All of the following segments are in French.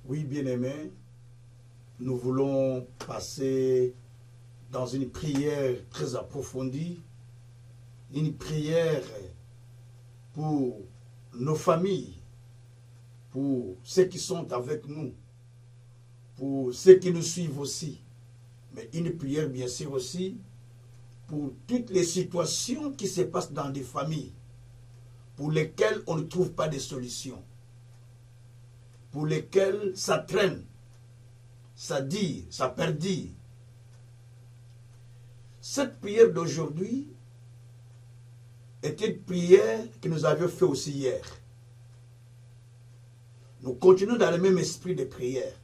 Oui, bien-aimés, nous voulons passer dans une prière très approfondie, une prière pour nos familles, pour ceux qui sont avec nous, pour ceux qui nous suivent aussi, mais une prière bien sûr aussi pour toutes les situations qui se passent dans des familles, pour lesquelles on ne trouve pas de solution, pour lesquelles ça traîne, ça dit, ça perdure. Cette prière d'aujourd'hui est une prière que nous avions fait aussi hier. Nous continuons dans le même esprit de prière.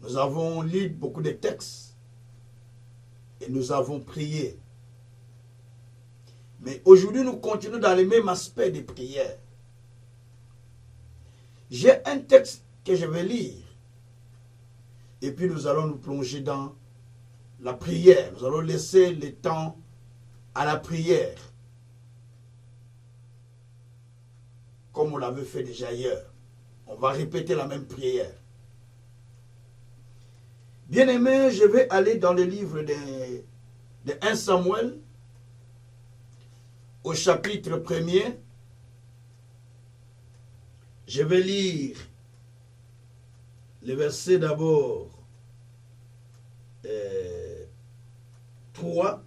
Nous avons lu beaucoup de textes et nous avons prié. Mais aujourd'hui, nous continuons dans le même aspect de prière. J'ai un texte que je vais lire. Et puis nous allons nous plonger dans la prière. Nous allons laisser le temps à la prière. Comme on l'avait fait déjà ailleurs. On va répéter la même prière. Bien-aimés, je vais aller dans le livre de 1 Samuel, au chapitre 1er. Je vais lire le verset d'abord 3,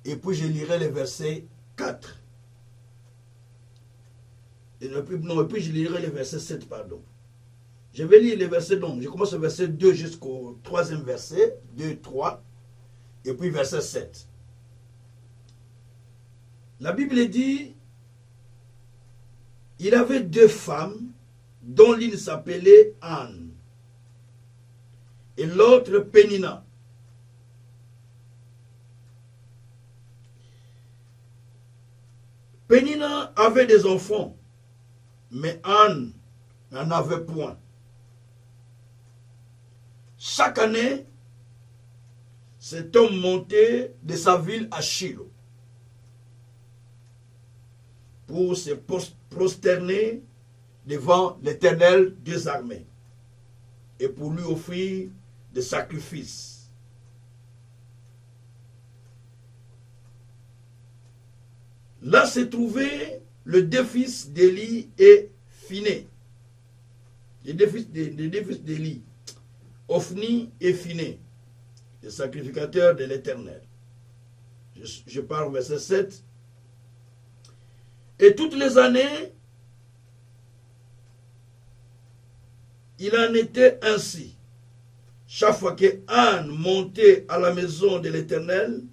et puis je lirai le verset 4. Et puis je lirai le verset 7, pardon. Je vais lire les versets, donc je commence au verset 2 jusqu'au 3e verset, 2, 3, et puis verset 7. La Bible dit, il avait 2 femmes, dont l'une s'appelait Anne, et l'autre Pénina. Pénina avait des enfants, mais Anne n'en avait point. Chaque année, cet homme montait de sa ville à Shilo pour se prosterner devant l'Éternel des armées et pour lui offrir des sacrifices. Là se trouvaient les 2 fils d'Élie et Phiné. Les 2 fils d'Élie, Ophni et Phiné, les sacrificateurs de l'Éternel. Je parle au verset 7. Et toutes les années, il en était ainsi. Chaque fois que Anne montait à la maison de l'Éternel,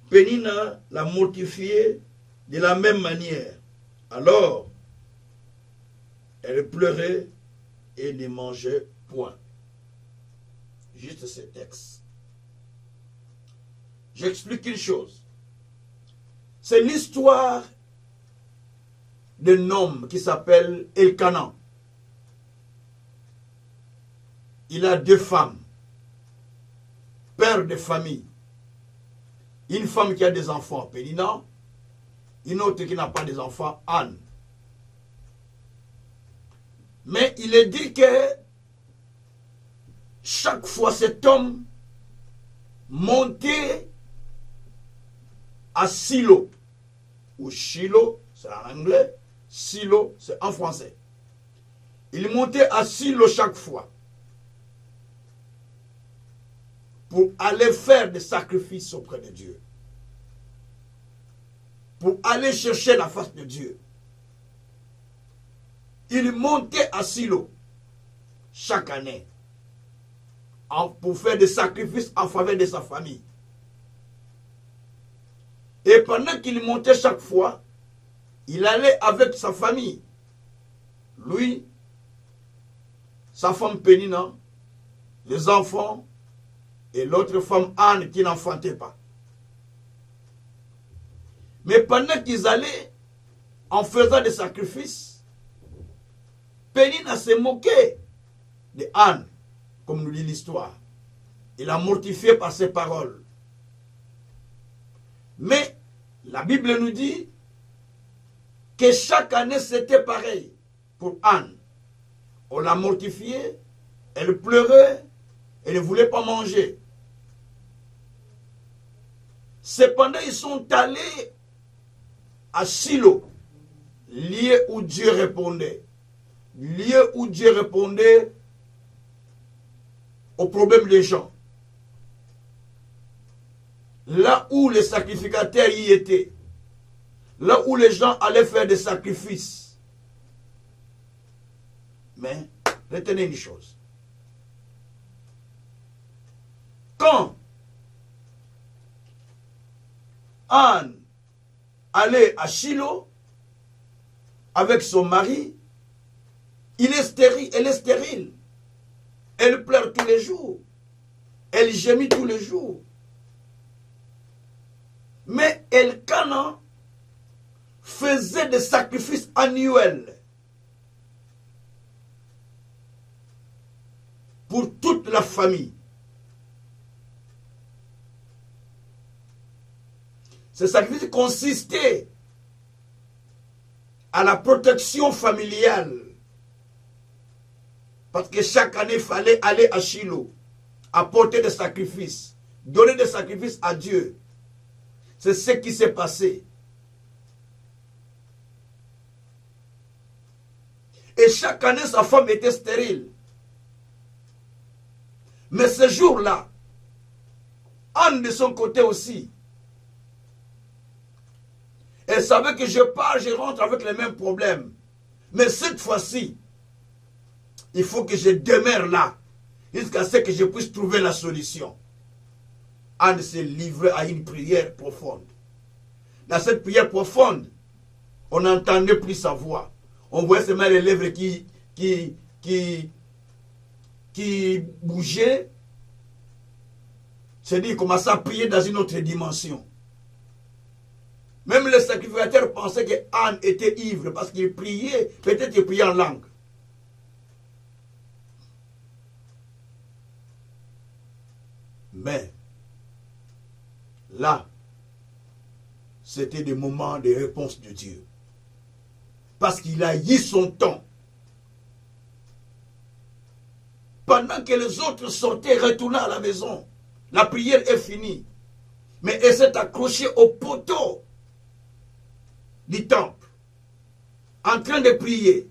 Pénina la mortifiait de la même manière. Alors, elle pleurait et ne mangeait point. Juste ce texte. J'explique une chose. C'est l'histoire d'un homme qui s'appelle Elkanan. Il a 2 femmes, père de famille. Une femme qui a des enfants, Pénina, une autre qui n'a pas des enfants, Anne. Mais il est dit que chaque fois cet homme montait à Silo, ou Shiloh, c'est en anglais, Silo, c'est en français. Il montait à Silo chaque fois pour aller faire des sacrifices auprès de Dieu, pour aller chercher la face de Dieu. Il montait à Silo chaque année pour faire des sacrifices en faveur de sa famille. Et pendant qu'il montait chaque fois, il allait avec sa famille. Lui, sa femme Pénina, les enfants et l'autre femme Anne qui n'enfantait pas. Mais pendant qu'ils allaient en faisant des sacrifices, Pénina se moquait de Anne, comme nous dit l'histoire. Il l'a mortifié par ses paroles. Mais la Bible nous dit que chaque année c'était pareil pour Anne. On l'a mortifiée, elle pleurait, elle ne voulait pas manger. Cependant, ils sont allés à Shilo, lieu où Dieu répondait. Lieu où Dieu répondait aux problèmes des gens. Là où les sacrificateurs y étaient. Là où les gens allaient faire des sacrifices. Mais, retenez une chose. Quand Anne allait à Shilo avec son mari, il est stérile, elle est stérile. Elle pleure tous les jours. Elle gémit tous les jours. Mais Elkana faisait des sacrifices annuels pour toute la famille. Ces sacrifices consistaient à la protection familiale. Parce que chaque année, il fallait aller à Shilo, apporter des sacrifices, donner des sacrifices à Dieu. C'est ce qui s'est passé. Et chaque année, sa femme était stérile. Mais ce jour-là, Anne de son côté aussi, elle savait que je pars, je rentre avec les mêmes problèmes. Mais cette fois-ci, il faut que je demeure là, jusqu'à ce que je puisse trouver la solution. Anne s'est livrée à une prière profonde. Dans cette prière profonde, on n'entendait plus sa voix. On voyait seulement les lèvres qui bougeaient. C'est-à-dire qu'il commençait à prier dans une autre dimension. Même les sacrificateurs pensaient que Anne était ivre parce qu'il priait, peut-être qu'il priait en langue. Mais là, c'était des moments de réponse de Dieu. Parce qu'il a eu son temps. Pendant que les autres sortaient, retournaient à la maison, la prière est finie. Mais elle s'est accrochée au poteau du temple, en train de prier.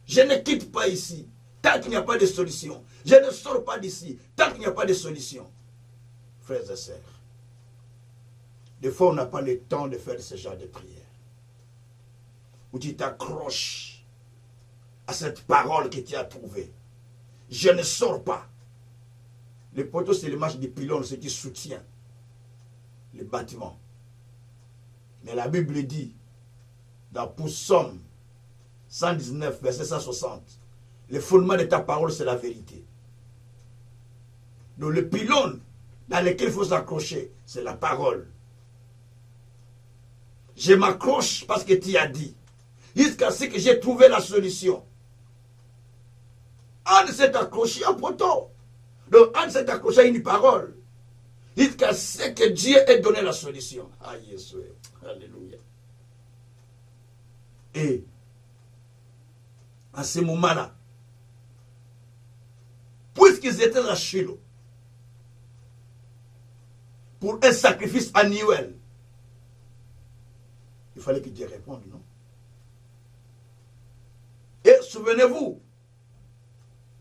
Je ne quitte pas ici, tant qu'il n'y a pas de solution. Je ne sors pas d'ici, tant qu'il n'y a pas de solution. Frères et sœurs, des fois on n'a pas le temps de faire ce genre de prière. Où tu t'accroches à cette parole que tu as trouvée. Je ne sors pas. Le poteau, c'est l'image du pylône, ce qui soutient le bâtiment. Mais la Bible dit, dans Psaume 119, verset 160, le fondement de ta parole, c'est la vérité. Donc le pylône dans lequel il faut s'accrocher, c'est la parole. Je m'accroche parce que tu as dit. Jusqu'à ce que j'ai trouvé la solution. Anne s'est accroché à un poteau. Donc Anne s'est accroché à une parole. Jusqu'à ce que Dieu ait donné la solution. Ah, Jésus. Alléluia. Et à ce moment-là, puisqu'ils étaient à Shilo, pour un sacrifice annuel, il fallait que Dieu réponde, non? Et souvenez-vous,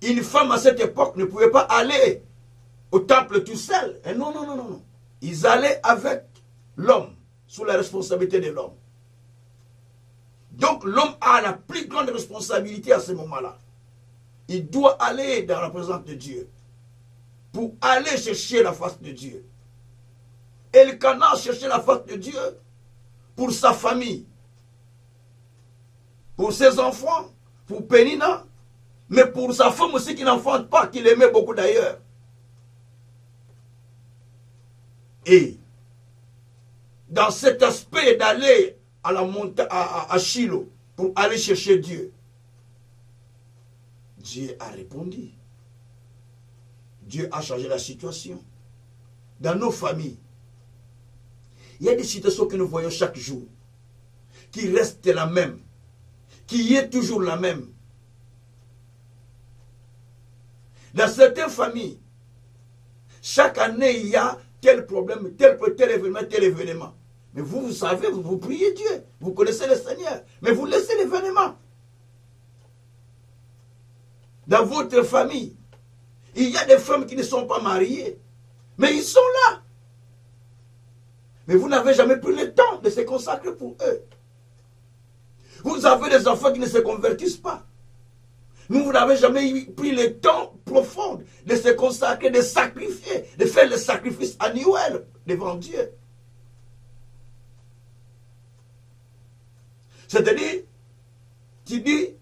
une femme à cette époque ne pouvait pas aller au temple tout seul. Et non, non, non, non, non. Ils allaient avec l'homme, sous la responsabilité de l'homme. Donc l'homme a la plus grande responsabilité à ce moment-là. Il doit aller dans la présence de Dieu pour aller chercher la face de Dieu. Elkana cherchait la face de Dieu pour sa famille, pour ses enfants, pour Pénina, mais pour sa femme aussi qui n'enfante pas, qu'il aimait beaucoup d'ailleurs. Et dans cet aspect d'aller à la montagne, à Shilo, pour aller chercher Dieu, Dieu a répondu. Dieu a changé la situation. Dans nos familles, il y a des situations que nous voyons chaque jour, qui reste la même, qui est toujours la même. Dans certaines familles, chaque année, il y a tel problème, tel événement. Mais vous savez, vous priez Dieu, vous connaissez le Seigneur, mais vous laissez l'événement. Dans votre famille, il y a des femmes qui ne sont pas mariées, mais ils sont là. Mais vous n'avez jamais pris le temps de se consacrer pour eux. Vous avez des enfants qui ne se convertissent pas. Vous n'avez jamais pris le temps profond de se consacrer, de sacrifier, de faire le sacrifice annuel devant Dieu. C'est-à-dire, tu dis,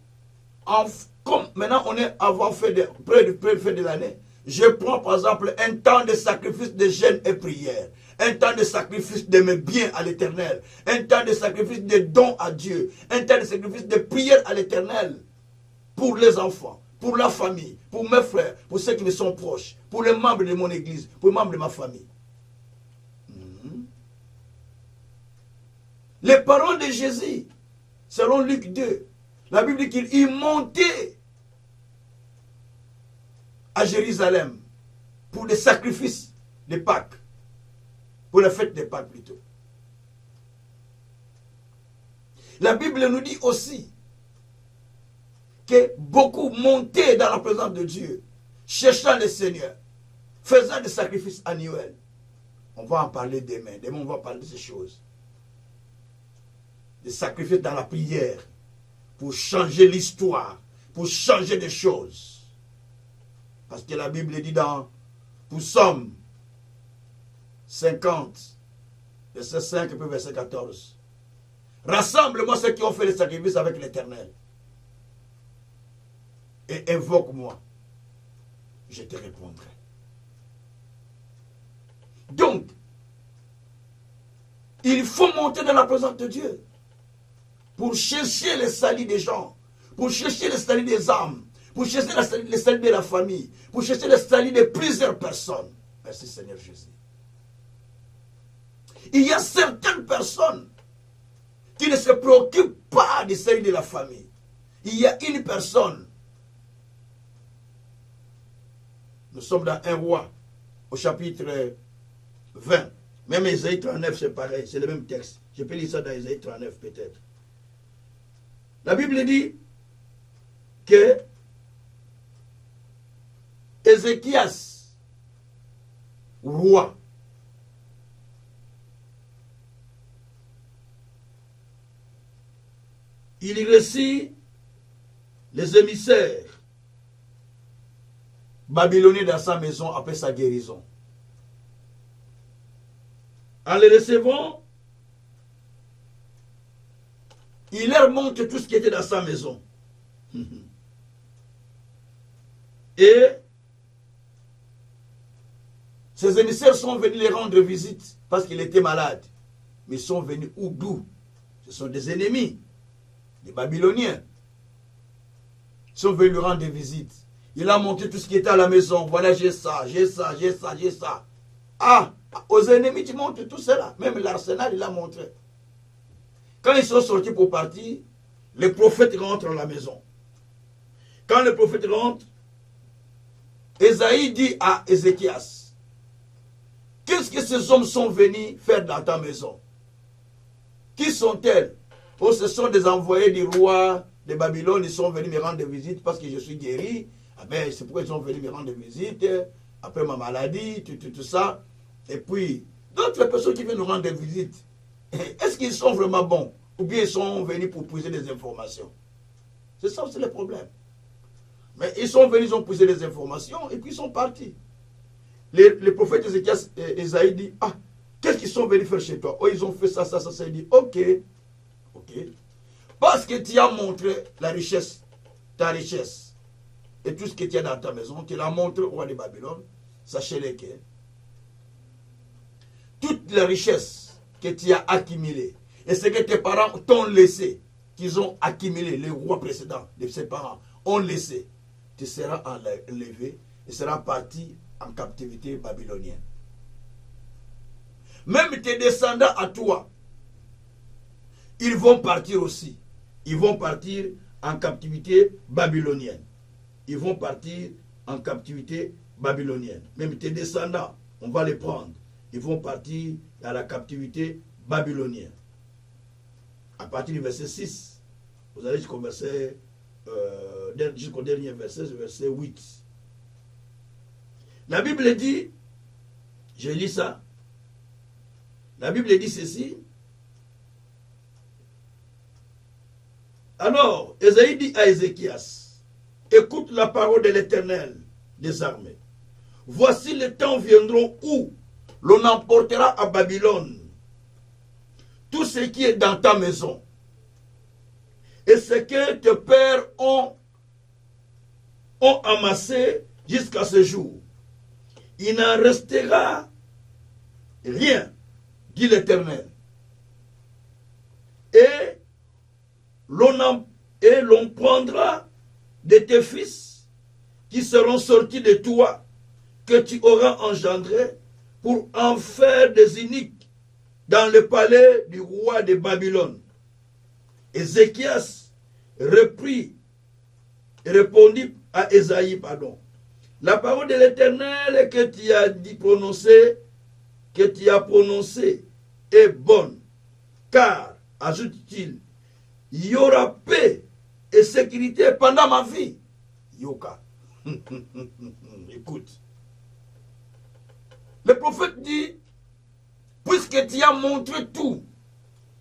comme maintenant on est avant près de l'année, je prends par exemple un temps de sacrifice de jeûne et prière, un temps de sacrifice de mes biens à l'Éternel, un temps de sacrifice de dons à Dieu, un temps de sacrifice de prière à l'Éternel, pour les enfants, pour la famille, pour mes frères, pour ceux qui me sont proches, pour les membres de mon église, pour les membres de ma famille. Les parents de Jésus, selon Luc 2, la Bible dit qu'il montait à Jérusalem pour des sacrifices de Pâques, pour la fête de Pâques plutôt. La Bible nous dit aussi que beaucoup montaient dans la présence de Dieu, cherchant le Seigneur, faisant des sacrifices annuels. On va en parler demain. Demain, on va parler de ces choses. Des sacrifices dans la prière pour changer l'histoire, pour changer des choses. Parce que la Bible dit dans Psaume 50, verset 5 et puis verset 14. Rassemble-moi ceux qui ont fait les sacrifices avec l'Éternel. Et invoque-moi, je te répondrai. Donc, il faut monter dans la présence de Dieu pour chercher le salut des gens, pour chercher le salut des âmes, pour chercher le salut de la famille, pour chercher le salut de plusieurs personnes. Merci Seigneur Jésus. Il y a certaines personnes qui ne se préoccupent pas du salut de la famille. Il y a une personne. Nous sommes dans 1 roi, au chapitre 20. Même Ésaïe 39, c'est pareil, c'est le même texte. Je peux lire ça dans Ésaïe 39 peut-être. La Bible dit que Ézéchias, roi, il reçut les émissaires babyloniens dans sa maison après sa guérison. En les recevant, il leur montre tout ce qui était dans sa maison. Et ces émissaires sont venus les rendre visite parce qu'il était malade. Mais ils sont venus d'où? Ce sont des ennemis, des Babyloniens. Ils sont venus lui rendre visite. Il a montré tout ce qui était à la maison. Voilà, j'ai ça, j'ai ça, j'ai ça, j'ai ça. Ah, aux ennemis, tu montres tout cela. Même l'arsenal, il a montré. Quand ils sont sortis pour partir, le prophète rentre à la maison. Quand le prophète rentre, Ésaïe dit à Ézéchias, qu'est-ce que ces hommes sont venus faire dans ta maison? Qui sont-elles? Oh, ce sont des envoyés du roi de Babylone. Ils sont venus me rendre visite parce que je suis guéri. Ah ben, c'est pourquoi ils sont venus me rendre visite. Après ma maladie, tout ça. Et puis, d'autres personnes qui viennent nous rendre visite. Est-ce qu'ils sont vraiment bons? Ou bien ils sont venus pour puiser des informations? C'est ça aussi le problème. Mais ils sont venus, ils ont puisé des informations et puis ils sont partis. Les prophètes Ézéchias et Ésaïe disent, ah, qu'est-ce qu'ils sont venus faire chez toi? Oh, ils ont fait ça, ça, ça, ça. Il dit, ok. Parce que tu as montré la richesse, ta richesse, et tout ce que tu as dans ta maison, tu l'as montré au roi de Babylone, sachez-le que toute la richesse que tu as accumulée, et ce que tes parents t'ont laissé, qu'ils ont accumulé, les rois précédents de ses parents ont laissé, tu seras enlevé et seras parti en captivité babylonienne. Même tes descendants à toi, ils vont partir aussi. Ils vont partir en captivité babylonienne. Ils vont partir en captivité babylonienne. Même tes descendants, on va les prendre. Ils vont partir à la captivité babylonienne. À partir du verset 6, vous allez jusqu'au dernier verset, verset 8. La Bible dit, je lis ça, la Bible dit ceci. Alors, Ésaïe dit à Ézéchias, écoute la parole de l'Éternel des armées. Voici les temps viendront où l'on emportera à Babylone tout ce qui est dans ta maison et ce que tes pères ont amassé jusqu'à ce jour. Il n'en restera rien, dit l'Éternel. Et l'on prendra de tes fils qui seront sortis de toi, que tu auras engendré, pour en faire des iniques dans le palais du roi de Babylone. Ézéchias répondit à Ésaïe, la parole de l'Éternel que tu as prononcée est bonne, car, ajoute-t-il, il y aura paix et sécurité pendant ma vie. Yoka. Écoute. Le prophète dit, puisque tu as montré tout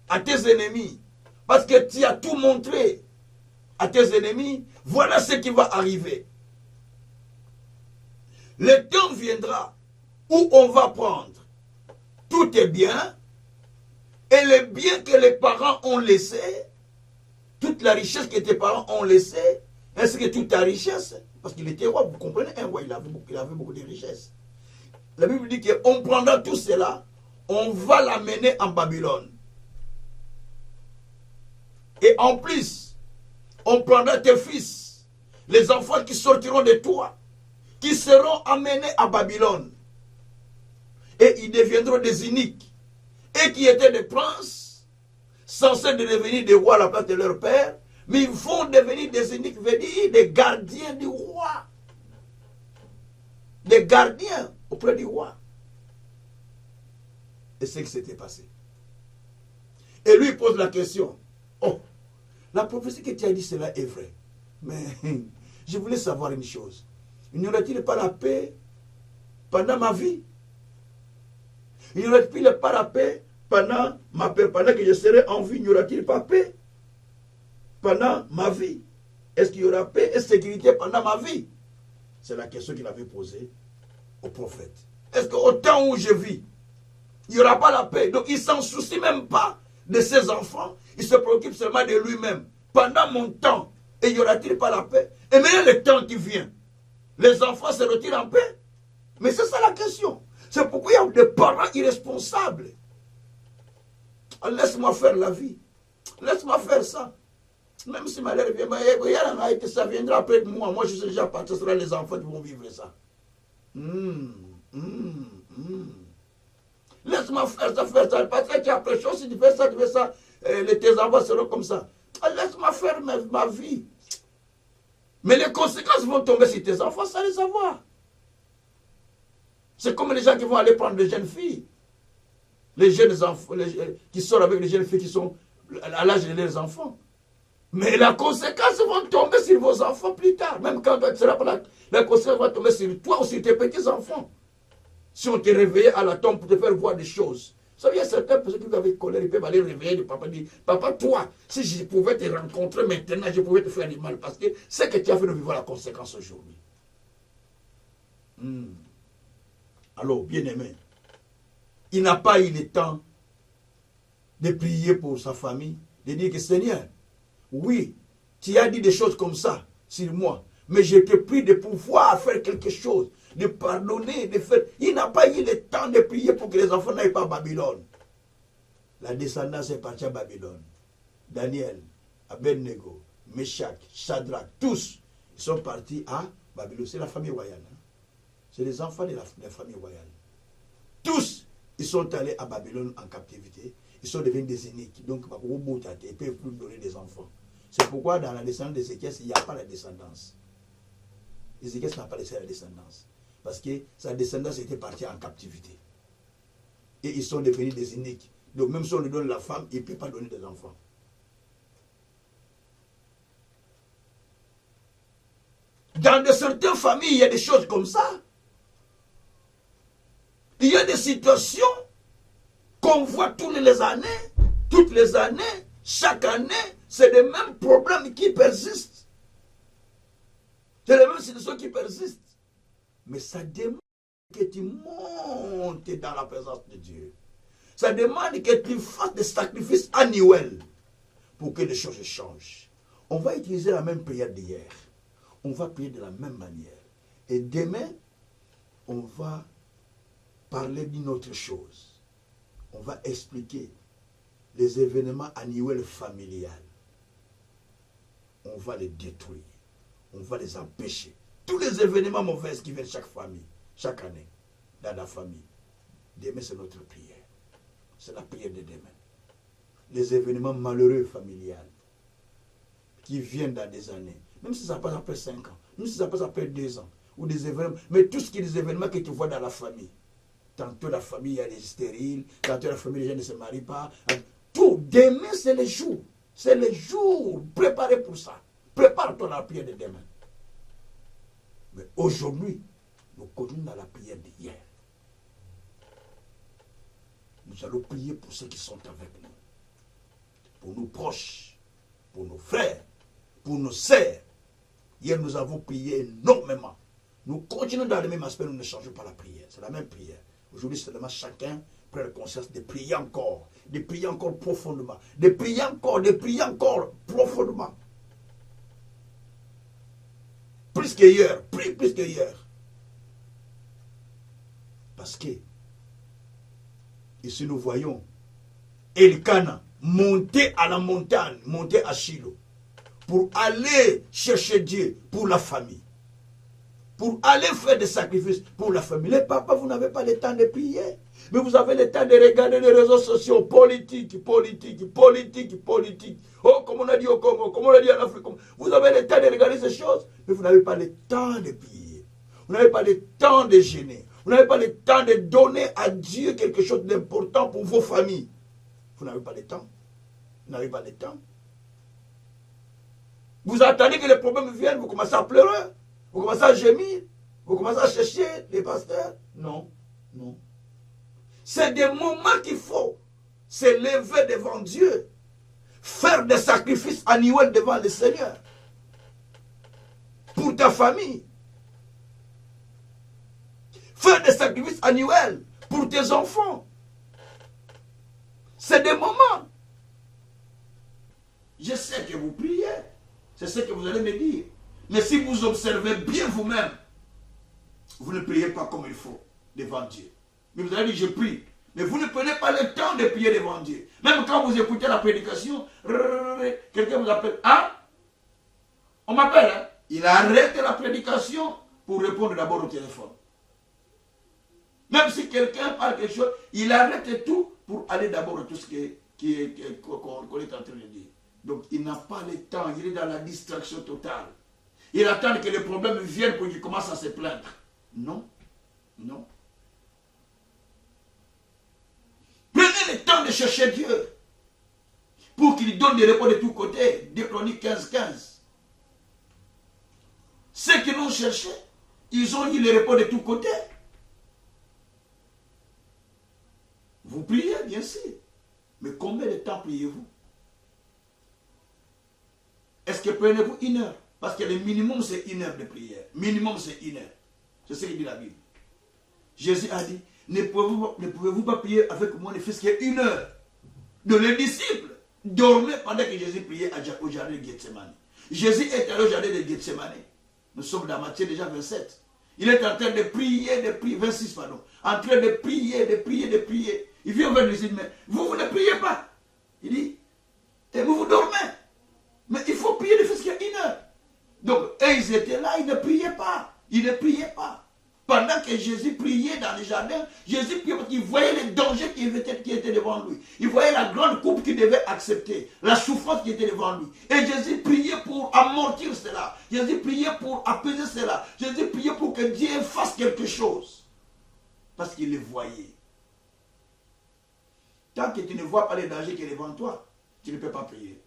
à tes ennemis, parce que tu as tout montré à tes ennemis, voilà ce qui va arriver. Le temps viendra où on va prendre tous tes biens et les biens que les parents ont laissés, toute la richesse que tes parents ont laissée, ainsi que toute ta richesse, parce qu'il était roi, vous comprenez, un roi, il avait beaucoup de richesses. La Bible dit qu'on prendra tout cela, on va l'amener en Babylone. Et en plus, on prendra tes fils, les enfants qui sortiront de toi, qui seront amenés à Babylone. Et ils deviendront des iniques. Et qui étaient des princes, censés devenir des rois à la place de leur père, mais ils vont devenir des iniques, veut dire des gardiens du roi. Des gardiens auprès du roi. Et c'est ce qui s'était passé. Et lui pose la question, oh, la prophétie que tu as dit, cela est vrai. Mais je voulais savoir une chose. N'y aurait-il pas la paix pendant ma vie? N'y aurait-il pas la paix pendant que je serai en vie? N'y aura-t-il pas paix pendant ma vie? Est-ce qu'il y aura paix et sécurité pendant ma vie? C'est la question qu'il avait posée au prophète. Est-ce qu'au temps où je vis, il n'y aura pas la paix? Donc il ne s'en soucie même pas de ses enfants. Il se préoccupe seulement de lui-même. Pendant mon temps, et n'y aura-t-il pas la paix? Et maintenant le temps qui vient, les enfants se retirent en paix? Mais c'est ça la question. C'est pourquoi il y a des parents irresponsables. Laisse-moi faire la vie. Laisse-moi faire ça. Même si ma mère vient, ça viendra après moi. Moi, je suis déjà parti. Ce sera les enfants qui vont vivre ça. Laisse-moi faire ça. Parce que tu as prêché, si tu fais ça, tes enfants seront comme ça. Laisse-moi faire ma vie. Mais les conséquences vont tomber sur tes enfants sans les savoir. C'est comme les gens qui vont aller prendre des jeunes filles. Les jeunes enfants, qui sortent avec les jeunes filles qui sont à l'âge de leurs enfants. Mais la conséquence va tomber sur vos enfants plus tard. Même quand tu seras pas là, la conséquence va tomber sur toi ou sur tes petits-enfants. Si on te réveille à la tombe pour te faire voir des choses. Vous savez, il y a certaines personnes qui avaient colère, ils peuvent aller réveiller le papa et dire, papa, toi, si je pouvais te rencontrer maintenant, je pouvais te faire du mal. Parce que c'est que tu as fait, nous vivons la conséquence aujourd'hui. Alors, bien-aimé, il n'a pas eu le temps de prier pour sa famille, de dire que Seigneur, oui, tu as dit des choses comme ça sur moi, mais je te prie de pouvoir faire quelque chose, de pardonner, de faire. Il n'a pas eu le temps de prier pour que les enfants n'aillent pas à Babylone. La descendance est partie à Babylone. Daniel, Abednego, Meshach, Shadrach, tous, ils sont partis à Babylone. C'est la famille royale. Hein? C'est les enfants de la famille royale. Tous, ils sont allés à Babylone en captivité. ils sont devenus des iniques. Donc, ils ne peuvent plus donner des enfants. C'est pourquoi dans la descendance d'Ézéchias, il n'y a pas la descendance. Ézéchias n'a pas laissé la descendance. Parce que sa descendance était partie en captivité. Et ils sont devenus des iniques. Donc même si on lui donne la femme, il ne peut pas donner des enfants. Dans certaines familles, il y a des choses comme ça. Il y a des situations qu'on voit toutes les années, chaque année, c'est les mêmes problèmes qui persistent. C'est les mêmes situations qui persistent. Mais ça demande que tu montes dans la présence de Dieu. Ça demande que tu fasses des sacrifices annuels pour que les choses changent. On va utiliser la même prière d'hier. On va prier de la même manière. Et demain, on va parler d'une autre chose. On va expliquer les événements annuels familiales. On va les détruire. On va les empêcher. Tous les événements mauvais qui viennent chaque famille, chaque année, dans la famille. Demain, c'est notre prière. C'est la prière de demain. Les événements malheureux familiales qui viennent dans des années, même si ça passe après 5 ans, même si ça passe après 2 ans, ou des événements, mais tout ce qui est des événements que tu vois dans la famille. Tantôt la famille, il y a des stériles, tantôt la famille, les gens ne se marient pas. Tout, demain, c'est le jour. C'est le jour. Préparez pour ça. Prépare-toi dans la prière de demain. Mais aujourd'hui, nous continuons dans la prière d'hier. Nous allons prier pour ceux qui sont avec nous. Pour nos proches, pour nos frères, pour nos sœurs. Hier, nous avons prié énormément. Nous continuons dans le même aspect, nous ne changeons pas la prière. C'est la même prière. Aujourd'hui, seulement chacun prend la conscience de prier encore profondément, de prier encore profondément. Plus qu'hier, plus qu'hier. Parce que, ici nous voyons Elkana monter à la montagne, monter à Shiloh, pour aller chercher Dieu pour la famille. Pour aller faire des sacrifices pour la famille. Les papas, vous n'avez pas le temps de prier. Mais vous avez le temps de regarder les réseaux sociaux politiques. Oh, comme on a dit au Congo, comme on a dit en Afrique. Vous avez le temps de regarder ces choses, mais vous n'avez pas le temps de prier. Vous n'avez pas le temps de gêner. Vous n'avez pas le temps de donner à Dieu quelque chose d'important pour vos familles. Vous n'avez pas le temps. Vous n'avez pas le temps. Vous attendez que les problèmes viennent, vous commencez à pleurer. Vous commencez à gémir. Vous commencez à chercher les pasteurs. Non, non. C'est des moments qu'il faut se lever devant Dieu. Faire des sacrifices annuels devant le Seigneur. Pour ta famille. Faire des sacrifices annuels pour tes enfants. C'est des moments. Je sais que vous priez. C'est ce que vous allez me dire. Mais si vous observez bien vous-même, vous ne priez pas comme il faut devant Dieu. Mais vous allez dire, je prie. Mais vous ne prenez pas le temps de prier devant Dieu. Même quand vous écoutez la prédication, quelqu'un vous appelle. Ah, on m'appelle. Hein? Il arrête la prédication pour répondre d'abord au téléphone. Même si quelqu'un parle quelque chose, il arrête tout pour aller d'abord à tout ce qu'on est en train de dire. Donc il n'a pas le temps, il est dans la distraction totale. Il attend que les problèmes viennent pour qu'il commence à se plaindre. Non, non. Prenez le temps de chercher Dieu pour qu'il donne des réponses de tous côtés. 2 Chroniques 15:15. Ceux qui l'ont cherché, ils ont eu les réponses de tous côtés. Vous priez, bien sûr. Mais combien de temps priez-vous? Est-ce que prenez-vous 1 heure? Parce que le minimum, c'est 1 heure de prière. Minimum, c'est 1 heure. C'est ce que dit la Bible. Jésus a dit, ne pouvez-vous pas prier avec moi ne fût-ce qu'1 heure? Donc les disciples dormaient pendant que Jésus priait au jardin de Gethsemane. Jésus est allé au jardin de Gethsemane. Nous sommes dans Matthieu déjà 27. Il est en train de prier, 26 pardon. En train de prier. Il vient vers lui et dit, mais vous ne priez pas. Il dit, et vous dormez. Mais il faut prier ne fût-ce qu'1 heure. Donc, et ils étaient là, ils ne priaient pas. Ils ne priaient pas. Pendant que Jésus priait dans le jardin, Jésus priait parce qu'il voyait les dangers qui étaient devant lui. Il voyait la grande coupe qu'il devait accepter, la souffrance qui était devant lui. Et Jésus priait pour amortir cela. Jésus priait pour apaiser cela. Jésus priait pour que Dieu fasse quelque chose. Parce qu'il les voyait. Tant que tu ne vois pas les dangers qui sont devant toi, tu ne peux pas prier.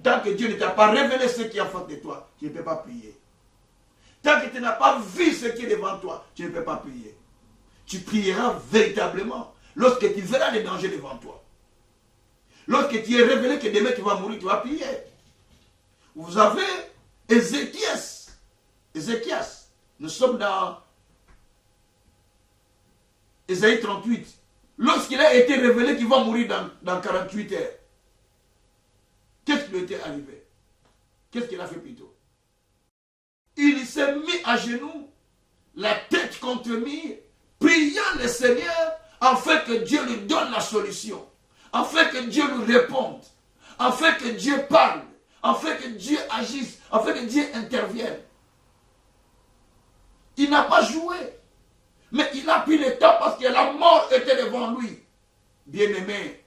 Tant que Dieu ne t'a pas révélé ce qui est en face de toi, tu ne peux pas prier. Tant que tu n'as pas vu ce qui est devant toi, tu ne peux pas prier. Tu prieras véritablement lorsque tu verras les dangers devant toi. Lorsque tu es révélé que demain tu vas mourir, tu vas prier. Vous avez Ézéchias. Ézéchias. Nous sommes dans Ésaïe 38. Lorsqu'il a été révélé qu'il va mourir dans 48 heures, qu'est-ce qui lui était arrivé? Qu'est-ce qu'il a fait plutôt? Il s'est mis à genoux, la tête contre mur, priant le Seigneur, afin que Dieu lui donne la solution, afin que Dieu lui réponde, afin que Dieu parle, afin que Dieu agisse, afin que Dieu intervienne. Il n'a pas joué, mais il a pris le temps parce que la mort était devant lui. Bien-aimé,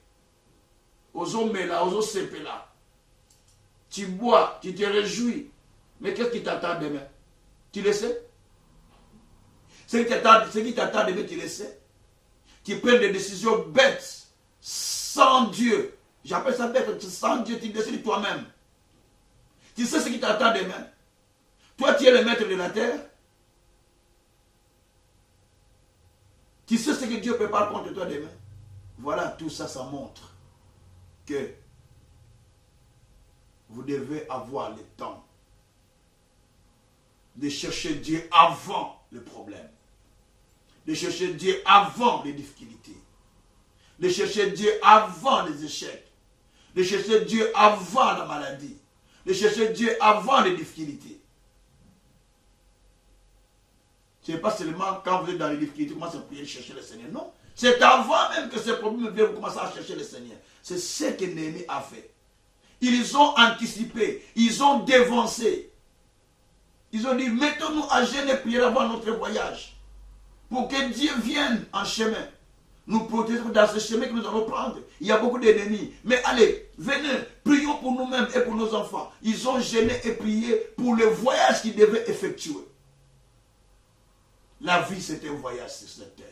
aux hommes là, aux hommes là, tu bois, tu te réjouis, mais qu'est-ce qui t'attend demain? Tu le sais? Ce qui t'attend demain, tu le sais? Tu prends des décisions bêtes, sans Dieu. J'appelle ça bête, sans Dieu, tu décides toi-même. Tu sais ce qui t'attend demain? Toi, tu es le maître de la terre. Tu sais ce que Dieu prépare contre toi demain? Voilà, tout ça, ça montre que vous devez avoir le temps de chercher Dieu avant le problème, de chercher Dieu avant les difficultés, de chercher Dieu avant les échecs, de chercher Dieu avant la maladie, de chercher Dieu avant les difficultés. Ce n'est pas seulement quand vous êtes dans les difficultés, vous commencez à prier, chercher le Seigneur. Non, c'est avant même que ces problèmes viennent, vous commencez à chercher le Seigneur. C'est ce que Néhémie a fait. Ils ont anticipé, ils ont dévancé. Ils ont dit, mettons-nous à jeûner et prier avant notre voyage. Pour que Dieu vienne en chemin. Nous protéger dans ce chemin que nous allons prendre. Il y a beaucoup d'ennemis. Mais allez, venez, prions pour nous-mêmes et pour nos enfants. Ils ont jeûné et prié pour le voyage qu'ils devaient effectuer. La vie, c'est un voyage sur cette terre.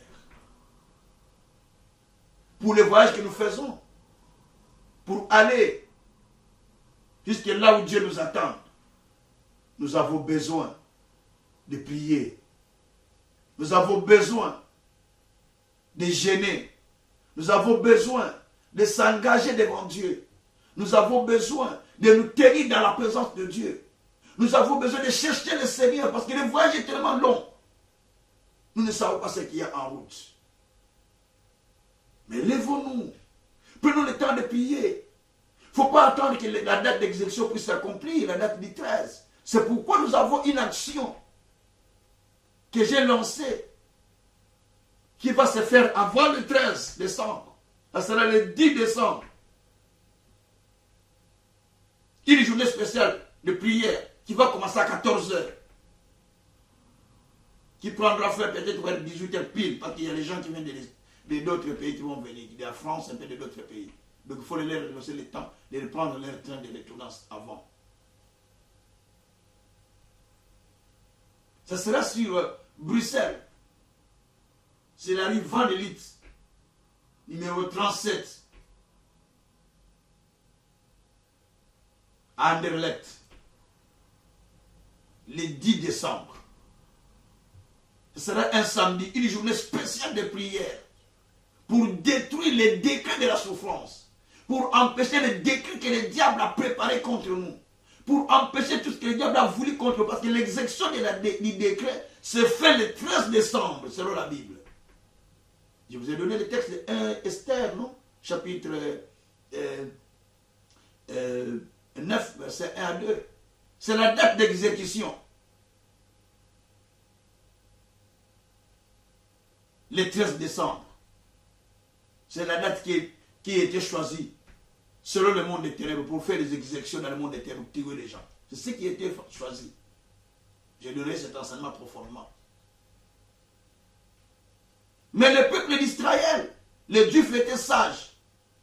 Pour le voyage que nous faisons. Pour aller jusque là où Dieu nous attend. Nous avons besoin de prier. Nous avons besoin de jeûner. Nous avons besoin de s'engager devant Dieu. Nous avons besoin de nous tenir dans la présence de Dieu. Nous avons besoin de chercher le Seigneur parce que le voyage est tellement long. Nous ne savons pas ce qu'il y a en route. Mais lèvons-nous. Prenons le temps de prier. Il ne faut pas attendre que la date d'exécution puisse s'accomplir, la date du 13. C'est pourquoi nous avons une action que j'ai lancée qui va se faire avant le 13 décembre. Ça sera le 10 décembre. Une journée spéciale de prière qui va commencer à 14 h. Qui prendra fin peut-être vers 18 h pile, parce qu'il y a des gens qui viennent d'autres pays qui vont venir, de la France, un peu de d'autres pays. Donc il faut leur laisser le temps de prendre leur train de retour avant. Ça sera sur Bruxelles. C'est la rue Vandelite, numéro 37, à Anderlecht, le 10 décembre. Ce sera un samedi, une journée spéciale de prière pour détruire les décrets de la souffrance, pour empêcher les décrets que le diable a préparés contre nous, pour empêcher tout ce que le diable a voulu contre nous, parce que l'exécution du décret se fait le 13 décembre, selon la Bible. Je vous ai donné le texte de 1 Esther, non? Chapitre 9, verset 1 à 2. C'est la date d'exécution. Le 13 décembre. C'est la date qui a été choisie selon le monde des ténèbres pour faire des exécutions dans le monde des ténèbres, pour tuer les gens. C'est ce qui a été choisi. J'ai donné cet enseignement profondément. Mais le peuple d'Israël, les Juifs étaient sages.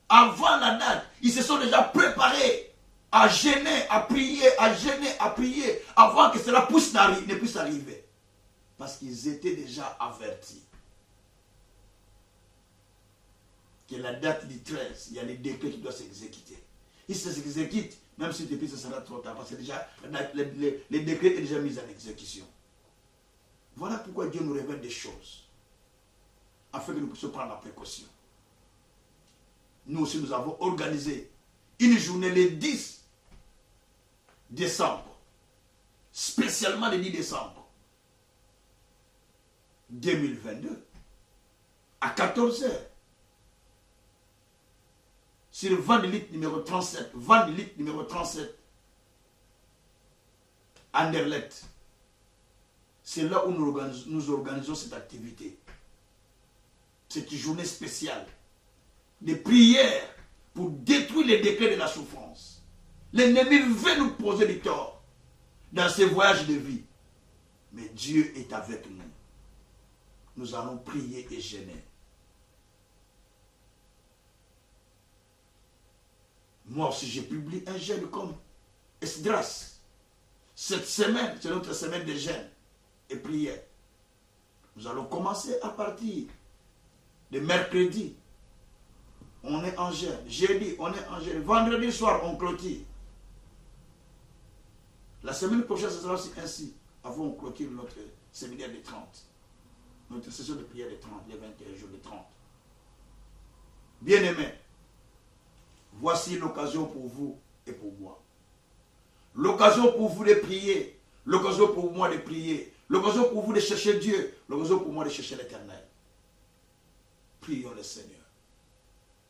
Avant la date, ils se sont déjà préparés à gêner, à prier, à gêner, à prier, avant que cela ne puisse arriver. Parce qu'ils étaient déjà avertis que la date du 13, il y a les décrets qui doivent s'exécuter. Ils s'exécutent, même si depuis ce sera trop tard, parce que déjà, les décrets sont déjà mis en exécution. Voilà pourquoi Dieu nous révèle des choses, afin que nous puissions prendre la précaution. Nous aussi, nous avons organisé une journée le 10 décembre, spécialement le 10 décembre 2022, à 14 h, sur le Vandelit numéro 37, Vandelit numéro 37, Anderlecht. C'est là où nous organisons cette activité. C'est une journée spéciale de prière pour détruire les décrets de la souffrance. L'ennemi veut nous poser du tort dans ce voyage de vie. Mais Dieu est avec nous. Nous allons prier et gêner. Moi aussi, j'ai publié un jeûne comme Esdras. Cette semaine, c'est notre semaine de jeûne et prière. Nous allons commencer à partir de mercredi. On est en jeûne. Jeudi, on est en jeûne. Vendredi soir, on clôture. La semaine prochaine, ce sera aussi ainsi. Avant, on clôture notre séminaire de 30. Notre session de prière de 30, les 21 jours de 30. Bien-aimés, voici l'occasion pour vous et pour moi. L'occasion pour vous de prier. L'occasion pour moi de prier. L'occasion pour vous de chercher Dieu. L'occasion pour moi de chercher l'Éternel. Prions le Seigneur.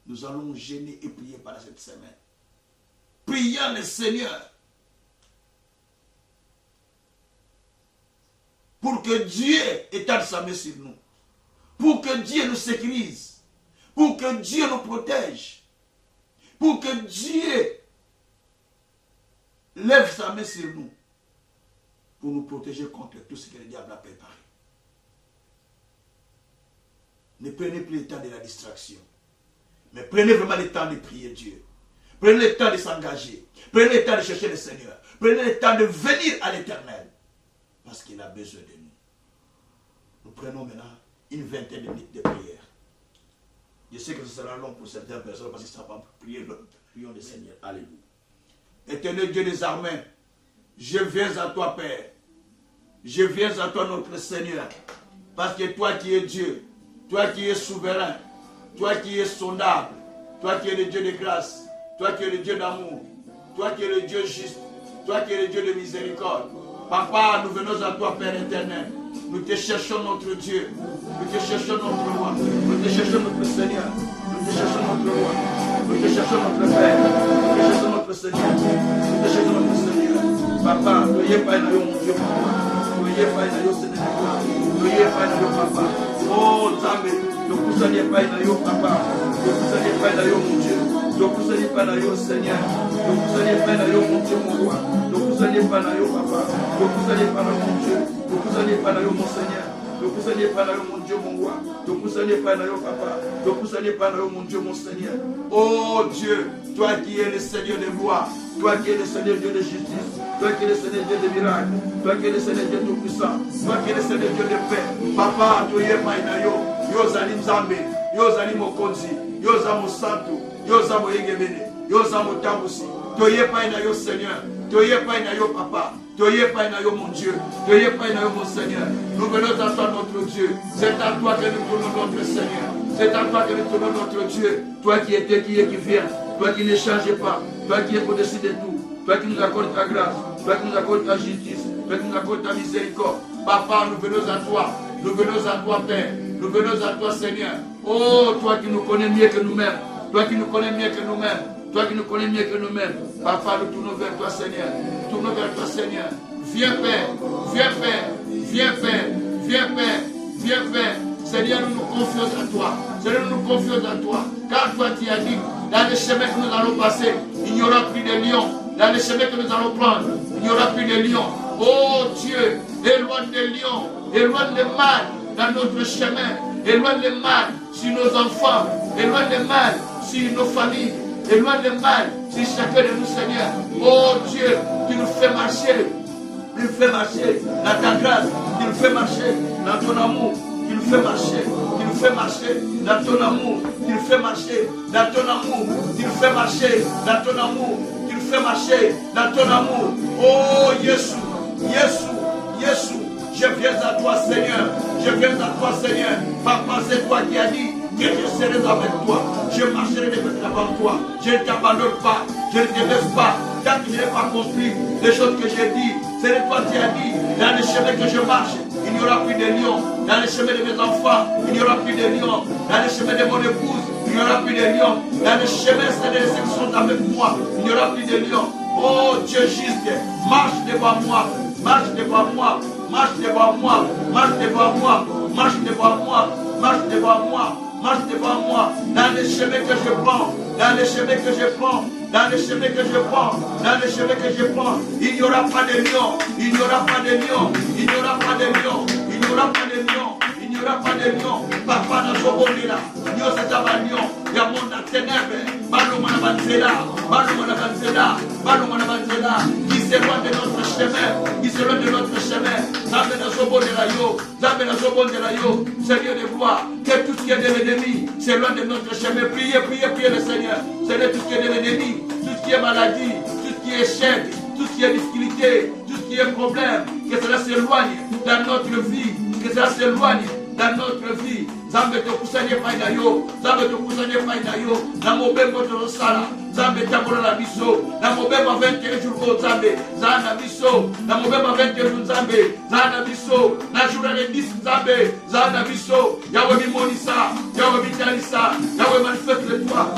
Nous allons gêner et prier pendant cette semaine. Prions le Seigneur. Pour que Dieu étende sa main sur nous. Pour que Dieu nous sécurise. Pour que Dieu nous protège. Pour que Dieu lève sa main sur nous. Pour nous protéger contre tout ce que le diable a préparé. Ne prenez plus le temps de la distraction. Mais prenez vraiment le temps de prier Dieu. Prenez le temps de s'engager. Prenez le temps de chercher le Seigneur. Prenez le temps de venir à l'Éternel. Parce qu'il a besoin de nous. Nous prenons maintenant une vingtaine de minutes de prière. Je sais que ce sera long pour certaines personnes parce qu'ils ne savent pas prier. Prions le Seigneur. Alléluia. Éternel Dieu des armées, je viens à toi, Père. Je viens à toi, notre Seigneur. Parce que toi qui es Dieu, toi qui es souverain, toi qui es sondable, toi qui es le Dieu de grâce, toi qui es le Dieu d'amour, toi qui es le Dieu juste, toi qui es le Dieu de miséricorde. Papa, nous venons à toi, Père éternel. Nous te cherchons, notre Dieu. Nous te cherchons, notre roi. Nous te cherchons, notre Seigneur. Nous te cherchons, notre roi. Nous te cherchons, notre Père. Nous te cherchons, notre Seigneur. Nous te cherchons, notre Seigneur. Papa, n'ayez pas mon Dieu, papa. N'ayez pas Seigneur. N'ayez pas papa. Oh, Zambé. Ne vous allez pas papa. Ne vous allez pas mon Dieu. Ne vous allez pas Seigneur. Ne vous allez pas mon Dieu, mon roi. Ne vous allez pas papa. Ne vous allez pas mon Dieu. Ne vous allez pas mon Seigneur. Ne vous allez pas mon Dieu, mon roi. Ne vous allez pas papa. Ne vous allez pas mon Dieu, mon Seigneur. Oh Dieu, toi qui es le Seigneur de gloire, toi qui es le Seigneur Dieu de justice, toi qui es le Seigneur Dieu de miracles, toi qui es le Seigneur Dieu tout-puissant, toi qui es le Seigneur Dieu de paix. Papa, tu es maïnayo, yo zalim zambe, yo zalim mokonzi, yo zamo santo, yo zamo yegebene, yo zamo tambusi. Tu es maïnayo Seigneur, tu es maïnayo papa. Toyez pas mon Dieu, toyez pas mon Seigneur. Nous venons à toi notre Dieu. C'est à toi que nous tournons notre Seigneur. C'est à toi que nous tournons notre Dieu. Toi qui étais, qui est, qui vient. Toi qui ne changes pas. Toi qui es au-dessus de tout. Toi qui nous accordes ta grâce. Toi qui nous accordes ta justice. Toi qui nous accordes ta miséricorde. Papa, nous venons à toi. Nous venons à toi, Père. Nous venons à toi, Seigneur. Oh, toi qui nous connais mieux que nous-mêmes. Toi qui nous connais mieux que nous-mêmes. Toi qui nous connais mieux que nous-mêmes. Papa, nous tournons vers toi, Seigneur. Tournons vers toi, Seigneur. Viens, Père. Viens, Père. Viens, Père. Viens, Père. Viens, Père. Seigneur, nous nous confions à toi. Seigneur, nous nous confions à toi. Car toi, tu as dit, dans les chemins que nous allons passer, il n'y aura plus de lions. Dans les chemins que nous allons prendre, il n'y aura plus de lions. Oh Dieu, éloigne les lions. Éloigne le mal dans notre chemin. éloigne le mal sur nos enfants, éloigne le mal sur nos familles, éloigne le mal sur chacun de nous, Seigneur. Oh Dieu, tu nous fais marcher, tu nous fais marcher dans ta grâce, tu nous fais marcher dans ton amour, tu nous fais marcher, tu nous fais marcher dans ton amour, tu nous fais marcher dans ton amour, tu nous fais marcher dans ton amour, tu nous fais marcher dans ton amour. Oh Jésus, Jésus, Jésus, je viens à toi, Seigneur, je viens à toi, Seigneur. Papa, c'est toi qui as dit que je serai avec toi, je marcherai devant toi, je ne t'abandonne pas, je ne te laisse pas, tant que je n'ai pas compris les choses que j'ai dit. C'est toi qui as dit, dans les chemins que je marche, il n'y aura plus de lions, dans les chemins de mes enfants, il n'y aura plus de lions, dans les chemins de mon épouse, il n'y aura plus de lions, dans les chemins de ceux qui sont avec moi, il n'y aura plus de lions. Oh Dieu juste, marche devant moi, marche devant moi, marche devant moi, marche devant moi, marche devant moi, marche devant moi, marche devant moi, dans les chemins que je prends, dans les chemins que je prends, dans les chemins que je prends, dans les chemins que je prends, il n'y aura pas de lion, il n'y aura pas de lion, il n'y aura pas de lion, il n'y aura pas de lion, il n'y aura pas de lion. Papa n'a pas bonné là, Dieu c'est un lion, il y a mon ténèbres, Balou Manabanzela, Balou Manabanzela, Balou Manabanzela, qui s'éloigne de notre chemin, qui s'éloigne de notre chemin, Zambe n'a pas bonné là yo, Zambe n'a pas bonné là yo, Seigneur de gloire, que tout ce qui est de l'ennemi s'éloigne de notre chemin, priez, priez, priez le Seigneur, Seigneur, tout ce qui est de l'ennemi, tout ce qui est maladie, tout ce qui est échec, tout ce qui est difficulté, tout ce qui est problème, que cela s'éloigne dans notre vie, que cela s'éloigne dans notre vie. Zambe te kusanye paina yo, Zambe te kusanye paina yo, na mobembo to sala, Zambe tambola la biso, na mobembo 21 jours ko Zambe, zana biso, na mobembo 21 jours Zambe, zana biso, na jour de 10 Zambe, zana biso, Yahweh bimonisa, Yahweh bitalisa, Yahweh manifeste-toi,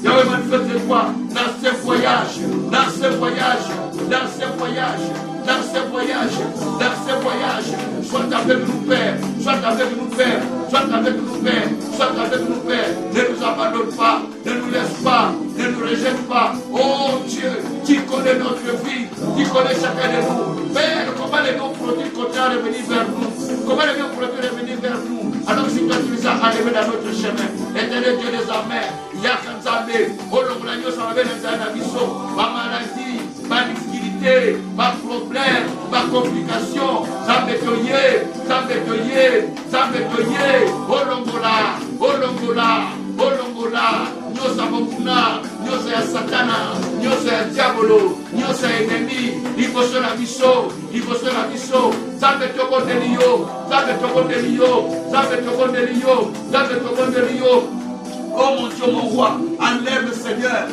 Yahweh manifeste-toi dans ce voyage, dans ce voyage, dans ce voyage, dans ce voyage, dans ce voyage, sois avec nous Père, sois avec nous Père, sois avec nous Père, sois avec nous Père, ne nous abandonne pas, ne nous laisse pas, ne nous rejette pas. Oh Dieu, tu connais notre vie, tu connais chacun de nous. Père, comment les bons produits continuent à revenir vers nous, comment les bons produits revenir vers nous, alors si toi tu nous as enlevés dans notre chemin, éternel Dieu des amers, Yakanzambe, Olonglanyo Sarabé Nzanabiso, ma maladie, ma difficulté, ma problème, ma complication, Zambetoye, Zambetoye, Zambetoye, Olongola, Olongola, Olongola, Nyosa Bokuna, Nyosa ya Satana, Nyosa ya Diabolo, Nyosa ya ennemi, Liboso la biso, Liboso la biso, Zambetoko Delio, Zambetoko Delio, Zambetoko Delio, Zambetoko Delio. Oh mon Dieu, mon roi, enlève Seigneur,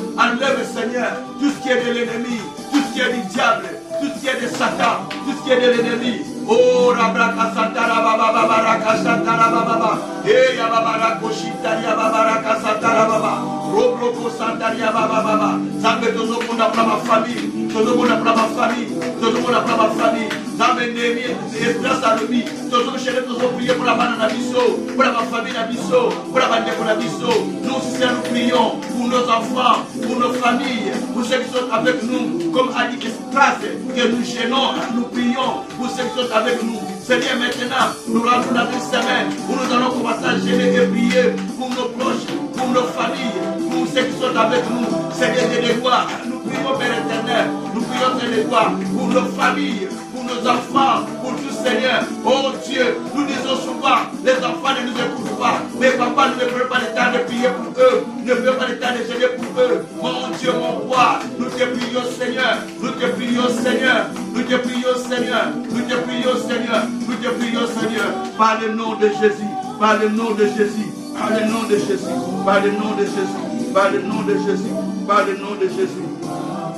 tout ce qui est de l'ennemi, tout ce qui est du diable, tout ce qui est de Satan, tout ce qui est de l'ennemi. Oh, Rabraka Satara Baba Baraka Satara Baba, eh Yababarako Shitaria Babaraka Satara Baba, Robroko Santaria Baba, Zambe Tozo Mona pour ma famille, Tozo Mona pour ma famille, Tozo Mona pour ma famille, Zambe Nemi, Espérance à l'Obi, Tozo Chéri, Tozo prier pour la bande Nabiso, pour la famille Nabiso, pour la bande de Nabiso. Nous, si nous prions pour nos enfants, pour nos familles, pour ceux qui sont avec nous, comme a dit Espérance, que nous gênons, nous prions pour ceux qui sont avec nous. Seigneur, maintenant, nous rentrons dans une semaine où nous allons commencer à gêner et prier pour nos proches, pour nos familles, pour ceux qui sont avec nous. Seigneur, de gloire, nous prions, Père éternel, nous prions, Seigneur, pour nos familles, pour nos enfants, pour tout, Seigneur. Oh Dieu, nous disons souvent, les enfants ne nous écoutent pas, mais papa, nous ne prenons pas le temps de prier pour eux, ne prenons pas le temps de gêner pour eux. Mon Dieu, mon roi, nous te prions, Seigneur, nous te prions, Seigneur, nous te prions, Seigneur, nous te prions, Seigneur, nous te prions, Seigneur, par le nom de Jésus, par le nom de Jésus, par le nom de Jésus, par le nom de Jésus, par le nom de Jésus, par le nom de Jésus,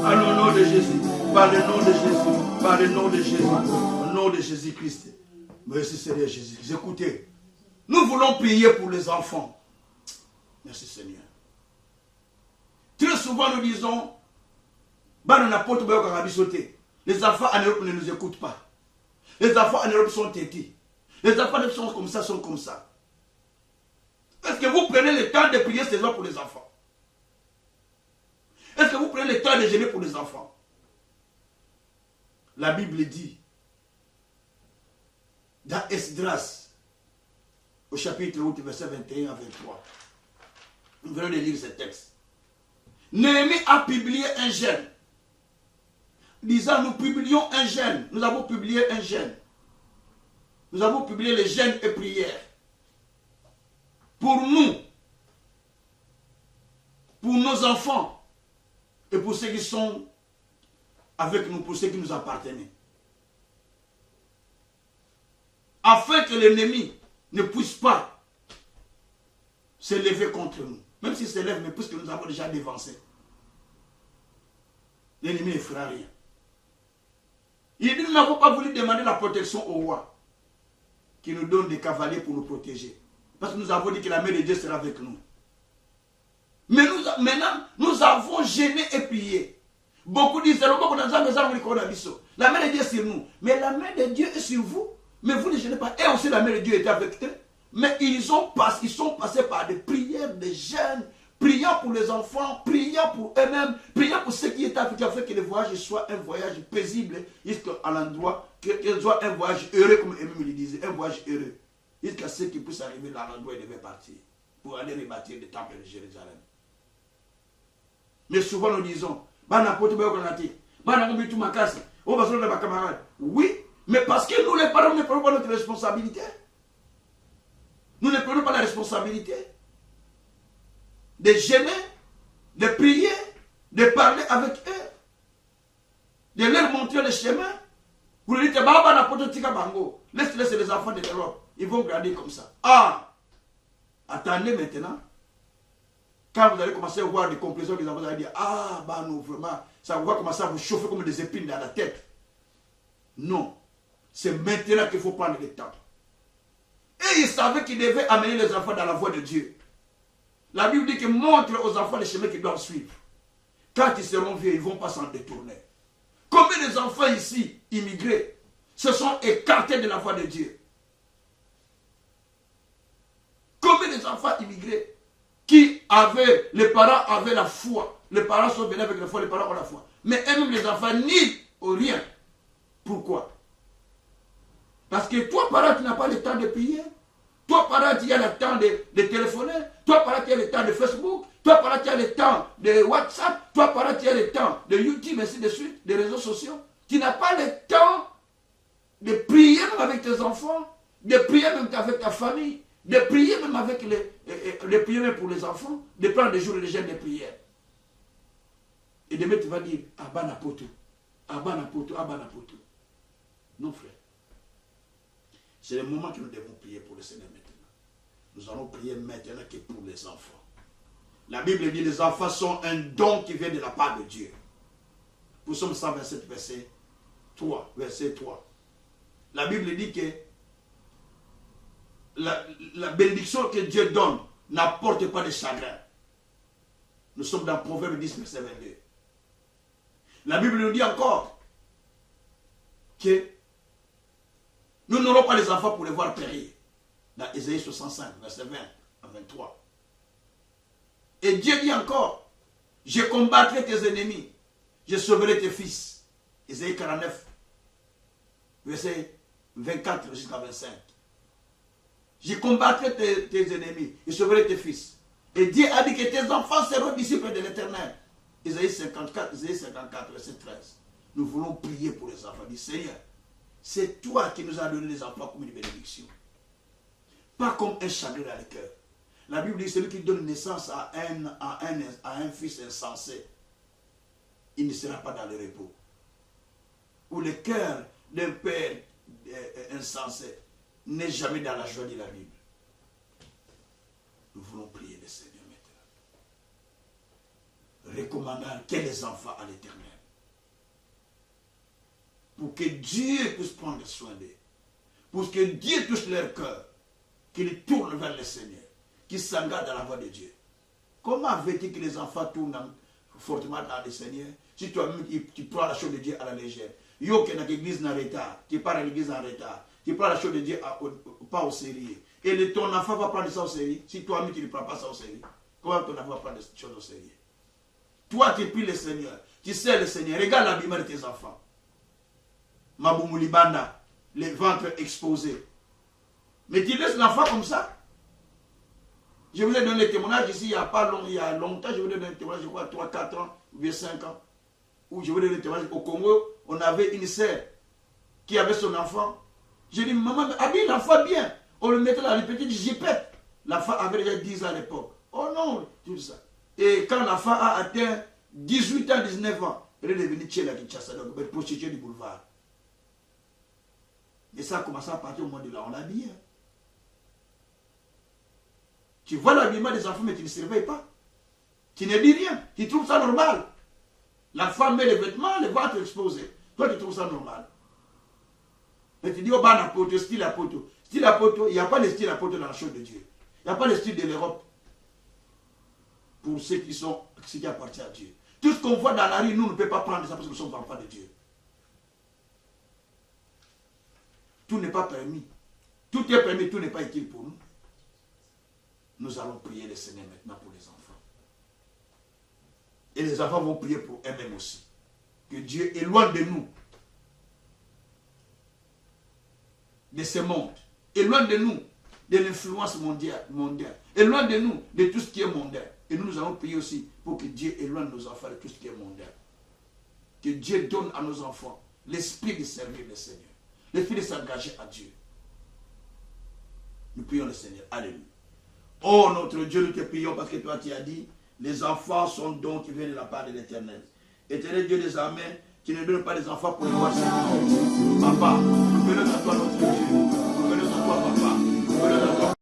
par le nom de Jésus, par le nom de Jésus, par le nom de Jésus, au nom de Jésus-Christ. Merci Seigneur Jésus. Écoutez, nous voulons prier pour les enfants. Merci Seigneur. Très souvent nous disons, les enfants en Europe ne nous écoutent pas. Les enfants en Europe sont têtus. Les enfants sont comme ça, sont comme ça. Est-ce que vous prenez le temps de prier ces gens pour les enfants? Est-ce que vous prenez le temps de jeûner pour les enfants? La Bible dit, dans Esdras, au chapitre 8, verset 21 à 23. Nous venons de lire ce texte. Néhémie a publié un jeûne. Disant, nous publions un jeûne. Nous avons publié un jeûne. Nous avons publié les jeûnes et prières. Pour nous, pour nos enfants et pour ceux qui sont avec nous, pour ceux qui nous appartiennent. Afin que l'ennemi ne puisse pas se lever contre nous. Même s'il se lève, mais puisque nous avons déjà dévancé. L'ennemi ne fera rien. Il dit, nous n'avons pas voulu demander la protection au roi, qui nous donne des cavaliers pour nous protéger. Parce que nous avons dit que la main de Dieu sera avec nous. Mais maintenant, nous avons gêné et prié. Beaucoup disent, la main de Dieu est sur nous. Mais la main de Dieu est sur vous. Mais vous ne gênez pas. Et aussi la main de Dieu était avec eux. Mais ils sont passés par des prières, des jeûnes, priant pour les enfants, priant pour eux-mêmes, priant pour ceux qui étaient avec eux, afin que le voyage soit un voyage paisible, jusqu'à l'endroit, qu'il soit un voyage heureux, comme eux-mêmes le disaient, un voyage heureux. Jusqu'à ce qu'ils puissent arriver à l'endroit où ils devaient partir, pour aller rebâtir le temple de Jérusalem. Mais souvent nous disons, oui, mais parce que nous les parents ne prenons pas notre responsabilité. Nous ne prenons pas la responsabilité de gêner, de prier, de parler avec eux, de leur montrer le chemin. Vous leur dites, laisse les enfants de l'Europe, ils vont grandir comme ça. Ah, attendez maintenant. Quand vous allez commencer à voir des complaisants, les enfants vont dire, ah, bah non, vraiment, ça va commencer à vous chauffer comme des épines dans la tête. Non, c'est maintenant qu'il faut prendre le temps. Et ils savaient qu'ils devaient amener les enfants dans la voie de Dieu. La Bible dit que montre aux enfants les chemins qu'ils doivent suivre. Quand ils seront vieux, ils ne vont pas s'en détourner. Combien d'enfants ici, immigrés, se sont écartés de la voie de Dieu? Combien d'enfants immigrés qui avaient, les parents avaient la foi, les parents sont venus avec la foi, les parents ont la foi. Mais eux-mêmes les enfants n'y ont rien. Pourquoi? Parce que toi, parent, tu n'as pas le temps de prier. Toi, parent, tu as le temps de téléphoner. Toi, parent, tu as le temps de Facebook. Toi, parent, tu as le temps de WhatsApp. Toi, parent, tu as le temps de YouTube, ainsi de suite, des réseaux sociaux. Tu n'as pas le temps de prier même avec tes enfants, de prier même avec ta famille, de prier même avec les prières pour les enfants, de prendre des jours et des jeûnes de prière. Et demain, tu vas dire, Abana Poto, Abana Poto, Abana Poto. Non, frère. C'est le moment que nous devons prier pour le Seigneur maintenant. Nous allons prier maintenant que pour les enfants. La Bible dit que les enfants sont un don qui vient de la part de Dieu. Nous sommes 127, verset 3. Verset 3. La Bible dit que la bénédiction que Dieu donne n'apporte pas de chagrin. Nous sommes dans Proverbe 10, verset 22. La Bible nous dit encore que nous n'aurons pas les enfants pour les voir périr. Dans Ésaïe 65, verset 20 à 23. Et Dieu dit encore, je combattrai tes ennemis, je sauverai tes fils. Ésaïe 49, verset 24 jusqu'à 25. Je combattrai tes ennemis, je sauverai tes fils. Et Dieu a dit que tes enfants seront disciples de l'Éternel. Ésaïe 54, verset 13. Nous voulons prier pour les enfants. Dit Seigneur, c'est toi qui nous as donné les enfants comme une bénédiction. Pas comme un chagrin dans le cœur. La Bible dit, celui qui donne naissance à un fils insensé, il ne sera pas dans le repos. Ou le cœur d'un père insensé n'est jamais dans la joie de la Bible. Nous voulons prier le Seigneur maintenant. Recommandant que les enfants à l'Éternel. Pour que Dieu puisse prendre soin d'eux. Pour que Dieu touche leur cœur. Qu'ils tournent vers le Seigneur. Qu'ils s'engagent dans la voie de Dieu. Comment veux-tu que les enfants tournent fortement dans le Seigneur si toi-même tu prends la chose de Dieu à la légère? Yo qui est dans l'église en retard, tu pars à l'église en retard, tu prends la chose de Dieu pas au sérieux. Et ton enfant va prendre ça au sérieux. Si toi-même tu ne prends pas ça au sérieux, comment ton enfant va prendre des choses au sérieux? Toi tu pries le Seigneur, tu sais le Seigneur, regarde l'habillement de tes enfants. Maboumou Libanda, les ventres exposés. Mais tu laisses l'enfant comme ça, Je vous ai donné le témoignage ici, il y a longtemps, je vous ai donné le témoignage, je crois 3-4 ans, ou bien 5 ans, où je vous ai donné le témoignage. Au Congo, on avait une sœur qui avait son enfant. J'ai dit, maman, habille l'enfant bien. On le mettait dans les petits jipettes. L'enfant avait déjà 10 ans à l'époque. Oh non, tout ça. Et quand l'enfant a atteint 18 ans, 19 ans, elle est devenue Tchèque à Kinshasa, donc prostituée du boulevard. Et ça a commencé à partir au moment de là, on l'habille. Tu vois l'habillement des enfants, mais tu ne surveilles pas. Tu ne dis rien. Tu trouves ça normal. La femme met les vêtements, les ventres exposés. Toi, tu trouves ça normal. Mais tu dis, oh, bah, n'importe, style apôtre. Style apôtre, il n'y a pas de style apôtre dans la chose de Dieu. Il n'y a pas de style de l'Europe. Pour ceux qui appartiennent à Dieu. Tout ce qu'on voit dans la rue, nous ne pouvons pas prendre ça parce que nous sommes enfants de Dieu. Tout n'est pas permis. Tout est permis, tout n'est pas utile pour nous. Nous allons prier le Seigneur maintenant pour les enfants. Et les enfants vont prier pour eux-mêmes aussi. Que Dieu éloigne de nous de ce monde. Éloigne de nous de l'influence mondiale. Éloigne de nous de tout ce qui est mondain. Et nous allons prier aussi pour que Dieu éloigne nos enfants de tout ce qui est mondain. Que Dieu donne à nos enfants l'esprit de servir le Seigneur. L'esprit de s'engager à Dieu. Nous prions le Seigneur. Alléluia. Oh notre Dieu, nous te prions parce que toi tu as dit, les enfants sont dons qui viennent de la part de l'Éternel. Éternel Dieu des armées, tu ne donnes pas des enfants pour les voir servir. Papa, nous venons à toi notre Dieu. Nous venons à toi papa. Nous venons à toi.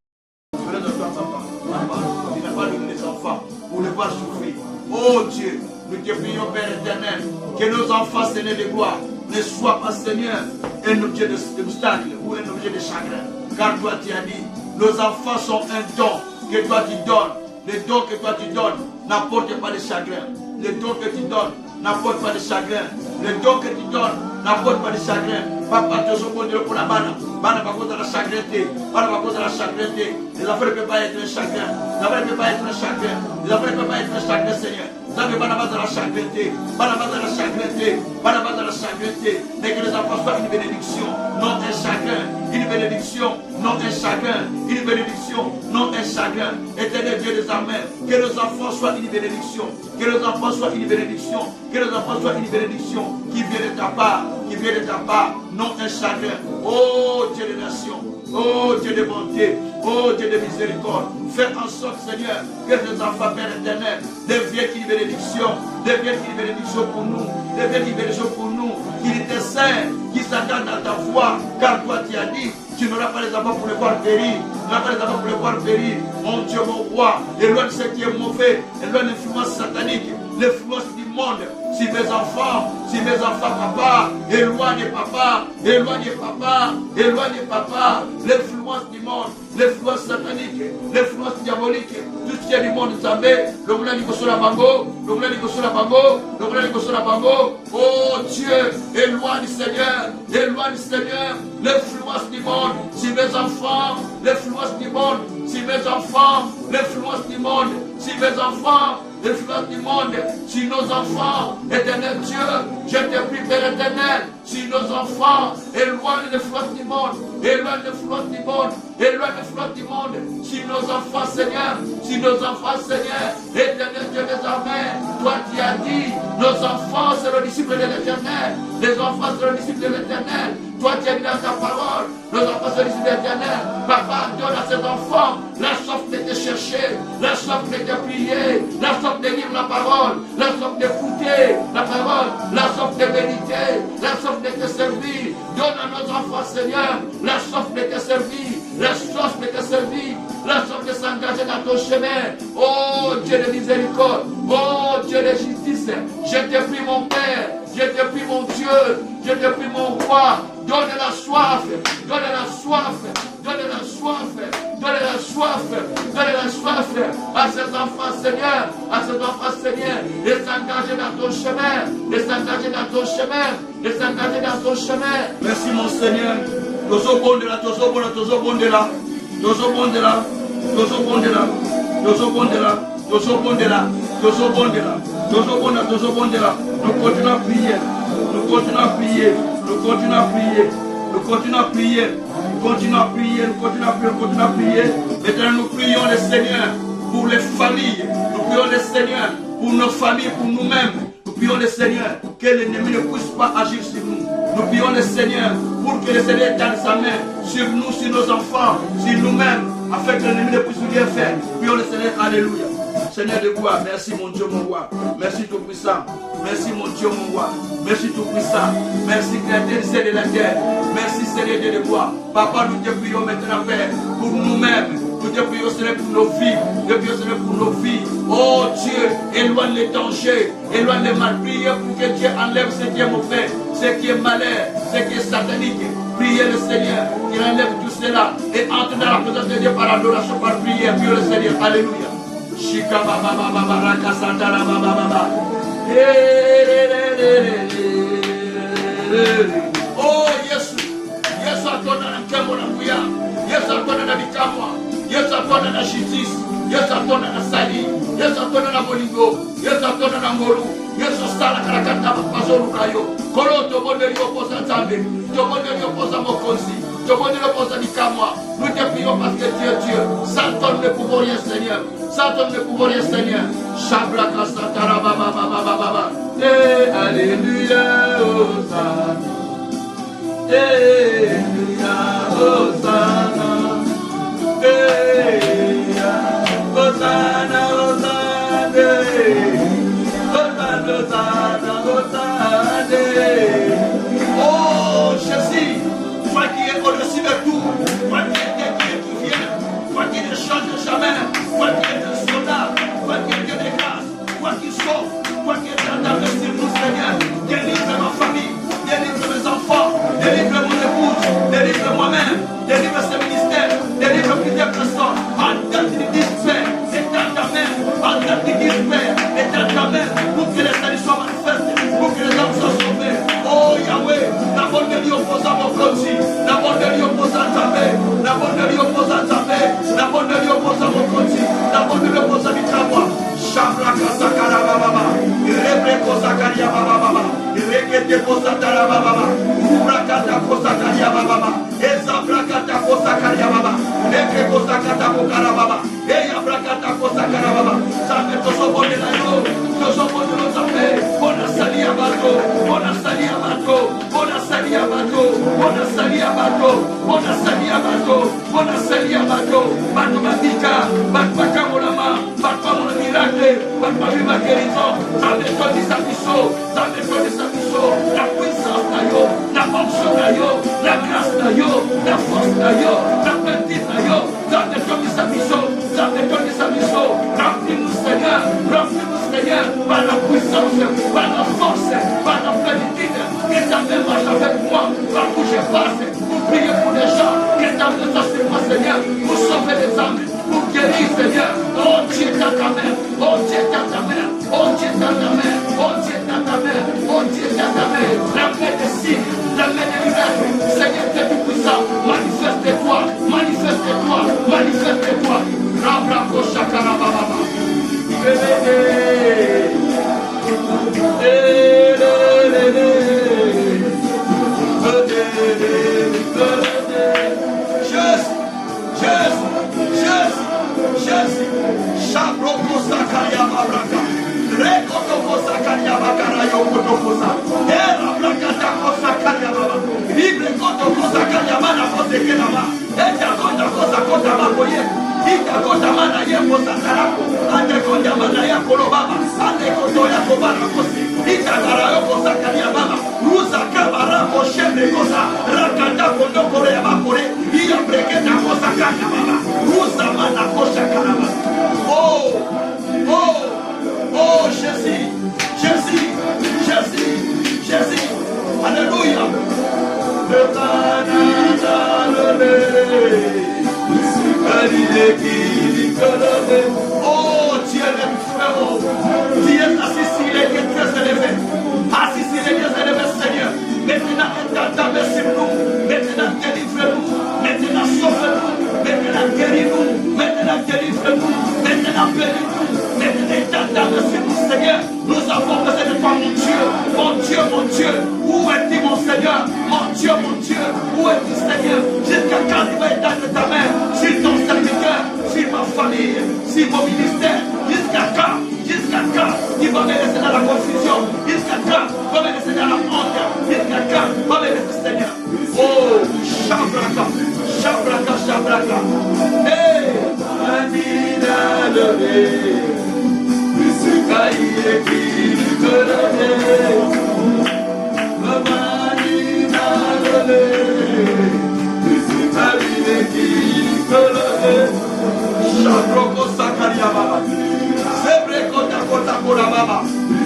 Nous venons à toi papa. Papa, tu n'as pas donné des enfants pour ne pas souffrir. Oh Dieu, nous te prions Père éternel, que nos enfants Seigneur de gloire ne soient pas Seigneur un objet d'obstacle ou un objet de chagrin. Car toi tu as dit, nos enfants sont un don que toi tu donnes. Les dons que toi tu donnes n'apportent pas de chagrin. Les dons que tu donnes n'apportent pas de chagrin. Les dons que tu donnes n'apportent pas de chagrin. Papa, tu es bon Dieu pour la banane. Banane pas cause de la chagrinité. Banane pas cause de la chagrinité. Les affaires ne peuvent pas être un chagrin. Les affaires ne peuvent pas être un chagrin. Les affaires ne peuvent pas être un chagrin, Seigneur. Vous avez pas de la chagrinité. Pas de la chagrinité. Pas de la chagrinité. Mais que les enfants soient une bénédiction, non un chagrin. Une bénédiction, non un chagrin. Une bénédiction, non un chagrin. Éternel Dieu des armées, que nos enfants soient une bénédiction. Que nos enfants soient une bénédiction. Que nos enfants soient une bénédiction qui vient de ta part. Qui vient de ta part, non un chagrin. Oh Dieu des nations. Oh Dieu de bonté. Oh Dieu de miséricorde. Fais en sorte, Seigneur, que nos enfants, Père éternel, deviennent une bénédiction. Deviennent une bénédiction pour nous. Deviennent une bénédiction pour nous. Qu'il te sert, qui s'attendent à ta voix. Car toi, tu as dit, tu n'auras pas les enfants pour les voir périr. Tu n'auras pas les enfants pour les voir périr. Mon Dieu, mon roi, éloigne ce qui est mauvais. Éloigne l'influence satanique. L'influence du monde. Si mes enfants, papa, éloigne papa, l'influence du monde, l'influence satanique, l'influence diabolique, tout ce qui est du monde, Zambé, le moulin du Kosola Bango, le moulin du Kosola Bango, le moulin du Kosola Bango. Oh Dieu, éloigne Seigneur, l'influence du monde, si mes enfants, l'influence du monde, si mes enfants, l'influence du monde, si mes enfants, l'influence du monde, si nos enfants, éternel Dieu, je te prie Père éternel, si nos enfants éloignent l'influence du monde, éloignent l'influence du monde, éloignent l'influence du monde, si nos enfants Seigneur, éternel Dieu des armées, toi tu as dit, nos enfants seront disciples de l'éternel, les enfants seront disciples de l'éternel, toi tu as dit dans ta parole, nos enfants seront disciples de l'éternel, papa donne à ces enfants la soif de te chercher, la soif de te prier, la soif de lire la parole, la soif d'écouter la parole, la soif de méditer, la soif de te servir. Donne à nos enfants, Seigneur, la soif de te servir, la soif de te servir, la soif de s'engager dans ton chemin. Oh Dieu de miséricorde, oh Dieu de justice, je te prie mon Père, je te prie mon Dieu, je te prie mon roi, donne la soif, donne la soif, donne la soif, donne la soif, donne la soif à ces enfants, Seigneur, et s'engager dans ton chemin, et s'engager dans ton chemin, et s'engager dans ton chemin. Merci mon Seigneur. Tozo bondela, tozo bondela, tozo bondela, tozo bondela, tozo bondela, tozo bondela, tozo bondela, tozo bondela, tozo bondela, tozo bondela. Nous continuons à prier, nous continuons à prier, nous continuons à prier, nous continuons à prier. continuons à prier, nous continuons à prier, nous continuons à prier. Maintenant, nous prions le Seigneur pour les familles. Nous prions le Seigneur pour nos familles, pour nous-mêmes. Nous prions le Seigneur que l'ennemi ne puisse pas agir sur nous. Nous prions le Seigneur pour que le Seigneur étende sa main sur nous, sur nos enfants, sur nous-mêmes, afin que l'ennemi ne puisse rien faire. Nous prions le Seigneur, alléluia. Seigneur de gloire, merci mon Dieu, mon roi. Merci Tout-Puissant. Merci mon Dieu, mon roi. Merci Tout-Puissant. Merci Créateur du ciel et de la terre. Merci Seigneur Dieu de gloire. Papa, nous te prions maintenant, Père, pour nous-mêmes. Nous te prions, Seigneur, pour nos vies. Nous te prions, Seigneur, pour nos vies. Oh Dieu, éloigne les dangers, éloigne les mal. Priez pour que Dieu enlève ce qui est mauvais, ce qui est malheur, ce qui est satanique. Priez le Seigneur, qu'il enlève tout cela et entre dans la présence de Dieu par adoration, par prière. Priez le Seigneur. Alléluia. Shika baba baba baraka santara baba baba. Oh Yesu, Yesu atona na kemo na kuya, Yesu atona na bikamwa, Yesu atona na justice, Yesu atona na sali, Yesu atona na bolingo, Yesu atona na ngolu, Yesu sala karakata bazoru kayo. Kolo to bonde yo posa tambe, to bonde yo posa mokonzi. Je vous dis le poste du Kamwa. Nous te prions parce que tu es Dieu. Sans ton ne pouvons rien, Seigneur. Sans ton ne pouvons rien, Seigneur. Shabraka Satara Baba Baba Baba. Alléluia, Hosanna. Alléluia, Hosanna. Hosanna, Hosanna. Hosanna, Hosanna. Oh, Jésus. Toi qui es au-dessus de tout, toi qui es Dieu qui vient, toi qui ne change jamais, toi qui es un soldat, toi qui es Dieu de grâce, toi qui sauves, toi qui es dans ta merci pour Seigneur, délivre ma famille, délivre mes enfants, délivre mon épouse, délivre moi-même, délivre ce ministère, délivre plusieurs personnes, en date de dispair, c'est dans ta main, en date de dispair, c'est dans ta main, pour que les saluts soient manifestés, pour que les hommes soient sauvés. Oh Yahweh, la bonne de Dieu oppose à mon côté, la bonne de Dieu oppose à ta main, la bonne de Dieu oppose à ta main, la bonne de Dieu oppose à mon côté, la bonne de Dieu oppose à Mitramois. Shabraka Sakara Baba, Rebreko Sakaria Baba, Rekete Kosatara Baba, Ubrakata Kosakaria Baba, Ezabrakata Kosakaria Baba, Rebreko Sakata Kokara Baba, Eyabrakata Kosakara Baba, Sabe Tosobone Nayo, Tosobone Nozape, Bona Salia Bato, Bona Salia Bato, Bona Salia Bato, Bona Salia Bato, Bona Salia Bato, Bona Salia Bato, Bato Batika, Bato Molama, Bato Mon miracle, Bato ma guérison, ça m'étonne des abyssaux, ça m'étonne des abyssaux, la puissance d'ailleurs, la fonction d'ailleurs, la grâce d'ailleurs, la force d'ailleurs, la petite d'ailleurs, ça m'étonne des abyssaux, ça m'étonne des abyssaux, remplis-nous Seigneur, par la puissance, par la force, par la plénitude, que ta main marche avec moi, partout je passe, pour prier pour les gens, que ta main soit sur moi Seigneur, pour sauver les âmes, pour guérir Seigneur, oh Dieu dans ta main, oh Dieu dans ta main, oh Dieu dans ta main, oh Dieu dans ta main, oh Dieu dans ta main, la main des signes, la main des miracles, Seigneur Dieu tout-puissant, manifeste-toi, manifeste-toi, manifeste-toi, Rabrako Shakara Baba. Shabroko Sakaria Babraka, Rekotoko Sakaria Bakara Yokotokosa, Era Brakata Kosakaria Baba, Libre Kotoko Sakaria Mana Kosekenama, Eta Kota Kosakota Makoye, Ita Kota Mana Yeko Sakarako, Ante Kota Mana Yakolo Baba, Ante Koto Yakobara Kosi, Ita Karayoko Sakaria Baba, Rusa Kabara Koshembe Kosa, Rakata Kondokore Yabakore, Iya Breketa Kosakaria Baba, Rusa Mana Koshakaraba. Oh, oh, oh, Jésus, Jésus, Jésus, Jésus, Alléluia. Oh, Dieu est frérot, Dieu est assis sur les lieux très élevés, assis sur les lieux élevés, Seigneur. Maintenant, étends ta main sur nous, maintenant délivre-nous, maintenant sauve-nous, maintenant guéris-nous, maintenant délivre-nous, maintenant bénis-nous, maintenant étends ta main sur nous, Seigneur. Nous avons besoin de toi, mon Dieu, mon Dieu, mon Dieu. Où es-tu, mon Seigneur? Mon Dieu, où es-tu, Seigneur? Jusqu'à quand étendre ta main sur ton serviteur, sur ma famille, sur mon ministère. Jusqu'à quand il va me laisser dans la confusion? Jusqu'à quand il va me laisser dans la honte? Jusqu'à quand il va me laisser, Seigneur? Oh, Shabraka, Shabraka, Shabraka. Hey, Amina levé, Kaïe qui te levé, Amina levé, Kaïe qui te levé, Shabroko Sakaria Baba.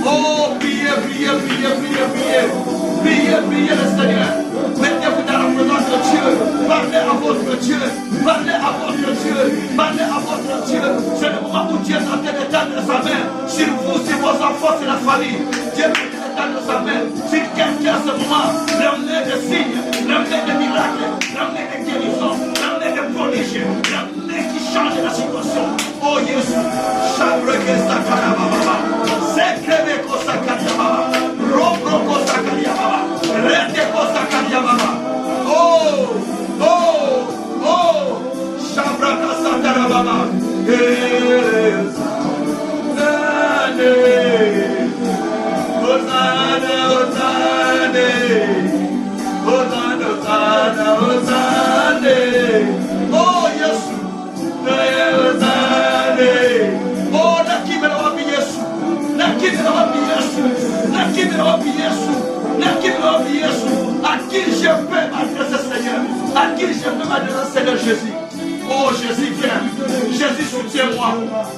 Oh, priez, priez, priez, priez, priez. Priez, priez le Seigneur. Mettez-vous dans la présence de Dieu. Parlez à votre Dieu. Parlez à votre Dieu. Parlez à votre Dieu. C'est le moment où Dieu est en train d'étendre sa main sur vous, sur vos enfants, sur la famille. Dieu est en train d'étendre sa main sur quelqu'un à ce moment. Ramenez des signes, ramenez des miracles, ramenez des guérisons, ramenez des prodiges, ramenez qui changent la situation. Oh Jésus, Shabreke Sakarababa, Sekrebe Kosakariababa, Robro Kosakariababa, Rete Kosakariababa. Oh, oh, oh, Shabraka Sakarababa. Hosanna, Hosanna, Hosanna, Hosanna, Hosanna. Oh Jésus. Oh, nakime na wapi Yesu, nakime na wapi Yesu, nakime na wapi Yesu, nakime na wapi Yesu. À qui je peux m'adresser, Seigneur? À qui je peux m'adresser, Seigneur Jésus? Oh Jésus, viens. Jésus, soutiens-moi.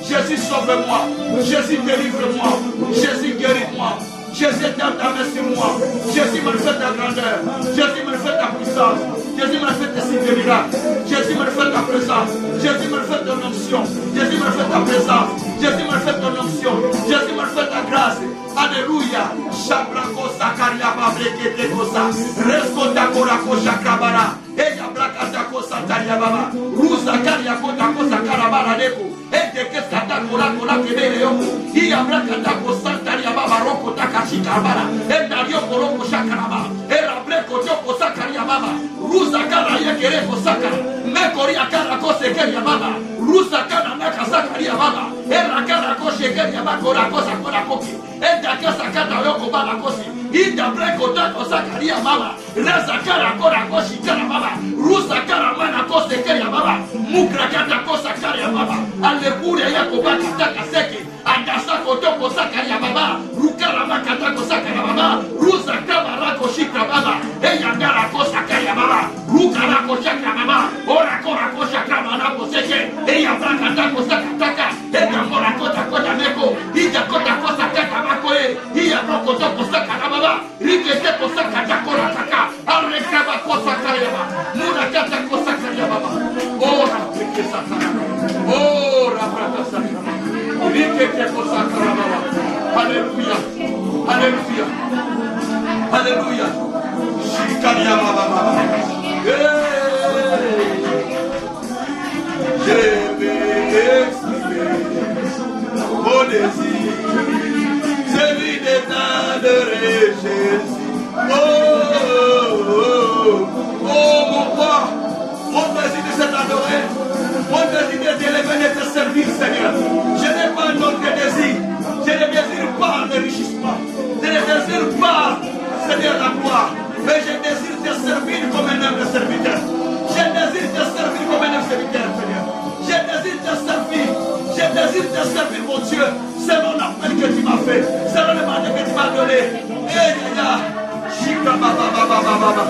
Jésus, sauve-moi. Jésus, délivre-moi. Jésus, guéris-moi. Jésus, étends ta main sur moi. Jésus, manifeste ta grandeur. Jésus, manifeste ta puissance. Jésus, manifeste tes signes de miracles. Jésus, manifeste ta présence. Jésus, manifeste ton onction. Jésus, manifeste ta présence. Jésus, manifeste ton onction. Jésus, manifeste ta grâce. Alléluia. Shabrako Sakaria Babrekete Kosa. Resko Takorako Shakrabara. Eya Brakatako Sataria Baba. Rusa Kariako Tako Sakarabara Neko. Eke Satakora Kola Kebele Yoko. Iya Brakatako Sataria Baba Roko Takashikabara. Endario Koroko Shakaraba. Era Breko Toko Sakaria Baba. Rusa Kara Yekereko Sakara. Mekoria Kara Kosekeria Baba. Rusa Kara Naka Sakaria Baba. Era Kara Koshekeria Bakora Kosa Kora Koki. Enda Kasa Kata Yoko Baba Kosi. Ida Breko Tako Sakaria Baba. Reza Kara Kora Koshi Kara Baba. Rusa Kara Mana Kosekeria Baba. Mukra Kata Kosa Karia Baba. Alekuria Yakoba Kataka Seke. Adasa Kotoko Sakaria Baba. Rukara Makata Kosakaria Baba. Rusa Kara Koshikra Baba. Eya Kara Kosakaria Baba. Rukara Koshakra Baba. Ora Kora Koshakra Baba Koseke. Eya Brakata Kosakataka. Eya Kora Kota Kota Meko. Ija Kota Kosakata Makoe. Iya Rokoto Kosakara Baba. Rikete Kosakata Kora Kaka. Arekaba Kosakaria Baba. Murakata Kosakaria Baba. Ora Rike Sakara. Ora Brata Sakara. Rikete Kosakara Baba. Alléluia. Alléluia. Alléluia. Shikaria Baba Baba. Je vais exprimer mon désir, celui d'étendre Jésus. Oh, oh, oh, oh, mon roi, mon désir de t'adorer, mon désir de t'élever et de te servir, Seigneur. Je n'ai pas un autre désir. Je ne désire pas l'enrichissement. Je ne désire pas, Seigneur, la gloire. Mais je désire te servir comme un humble serviteur. Je désire te servir comme un humble serviteur, Seigneur. Je désire te servir. Je désire te servir, mon Dieu. C'est mon appel que tu m'as fait. C'est le mandat que tu m'as donné. Et là, Shika Baba Baba Baba.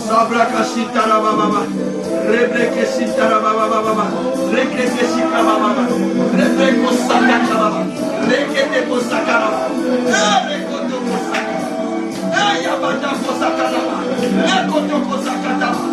Sabrakashitara baba, rebrekeshitara baba, rekeshitara baba, rebrekosakara baba, reketekosakara baba, rekotokosakara, ayabata kosakara baba, rekotokosakara baba,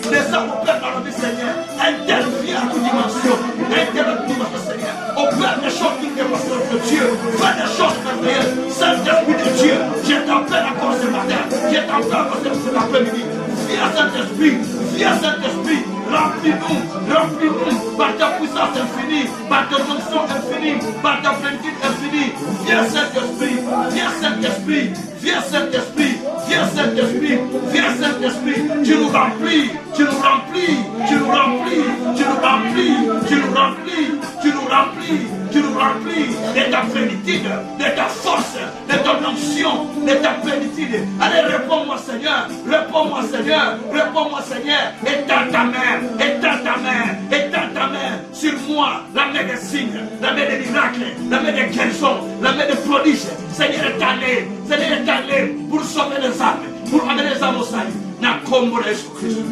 Descends au Père dans le Seigneur. Interviens à toute dimension. Interviens à toute dimension, Seigneur. Opère des choses qui dépassent notre Dieu. Fais des choses merveilleuses. Saint-Esprit de Dieu, je t'appelle encore ce matin. Je t'appelle encore cet après-midi. Viens Saint-Esprit. Viens Saint-Esprit. Remplis-nous. Remplis-nous par ta puissance infinie. Par ton onction infinie. Par ta plénitude infinie. Viens Saint-Esprit. Viens Saint-Esprit. Viens Saint-Esprit. Viens Saint-Esprit. Viens Saint-Esprit. Tu nous remplis. Tu nous remplis, tu nous remplis, tu nous remplis, tu nous remplis, tu nous remplis, tu nous remplis de ta plénitude, de ta force, de ton onction, de ta plénitude. Allez, réponds-moi Seigneur, réponds-moi Seigneur, réponds-moi Seigneur. Étends ta main, étends ta main, étends ta main sur moi, la main des signes, la main des miracles, la main des guérisons, la main des prodiges. Seigneur est allé, Seigneur est allé pour sauver les âmes, pour amener les âmes au salut. Na kombo de Jésus-Christ.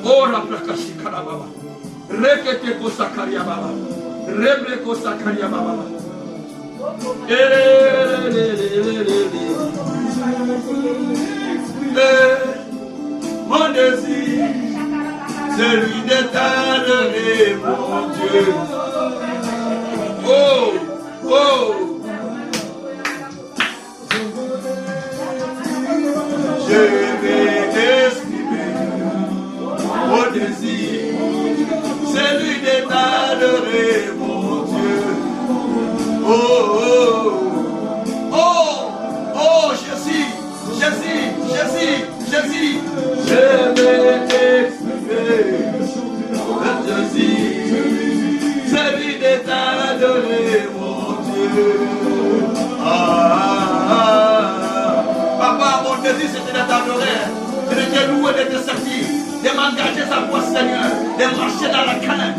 Oh la prakashikara baba. Rekete ko sakaria baba. Rebre ko sakaria baba. Mon désir, celui de t'adorer, mon Dieu. Oh, oh. Je vais exprimer mon désir, celui de t'adorer, mon Dieu. Oh, oh, oh, oh, Jésus, Jésus, Jésus, Jésus. Je vais exprimer mon désir, celui de t'adorer, mon Dieu. Papa, mon désir c'était de t'adorer, de te louer, de te servir, de m'engager sa voix, Seigneur, de marcher dans la crainte,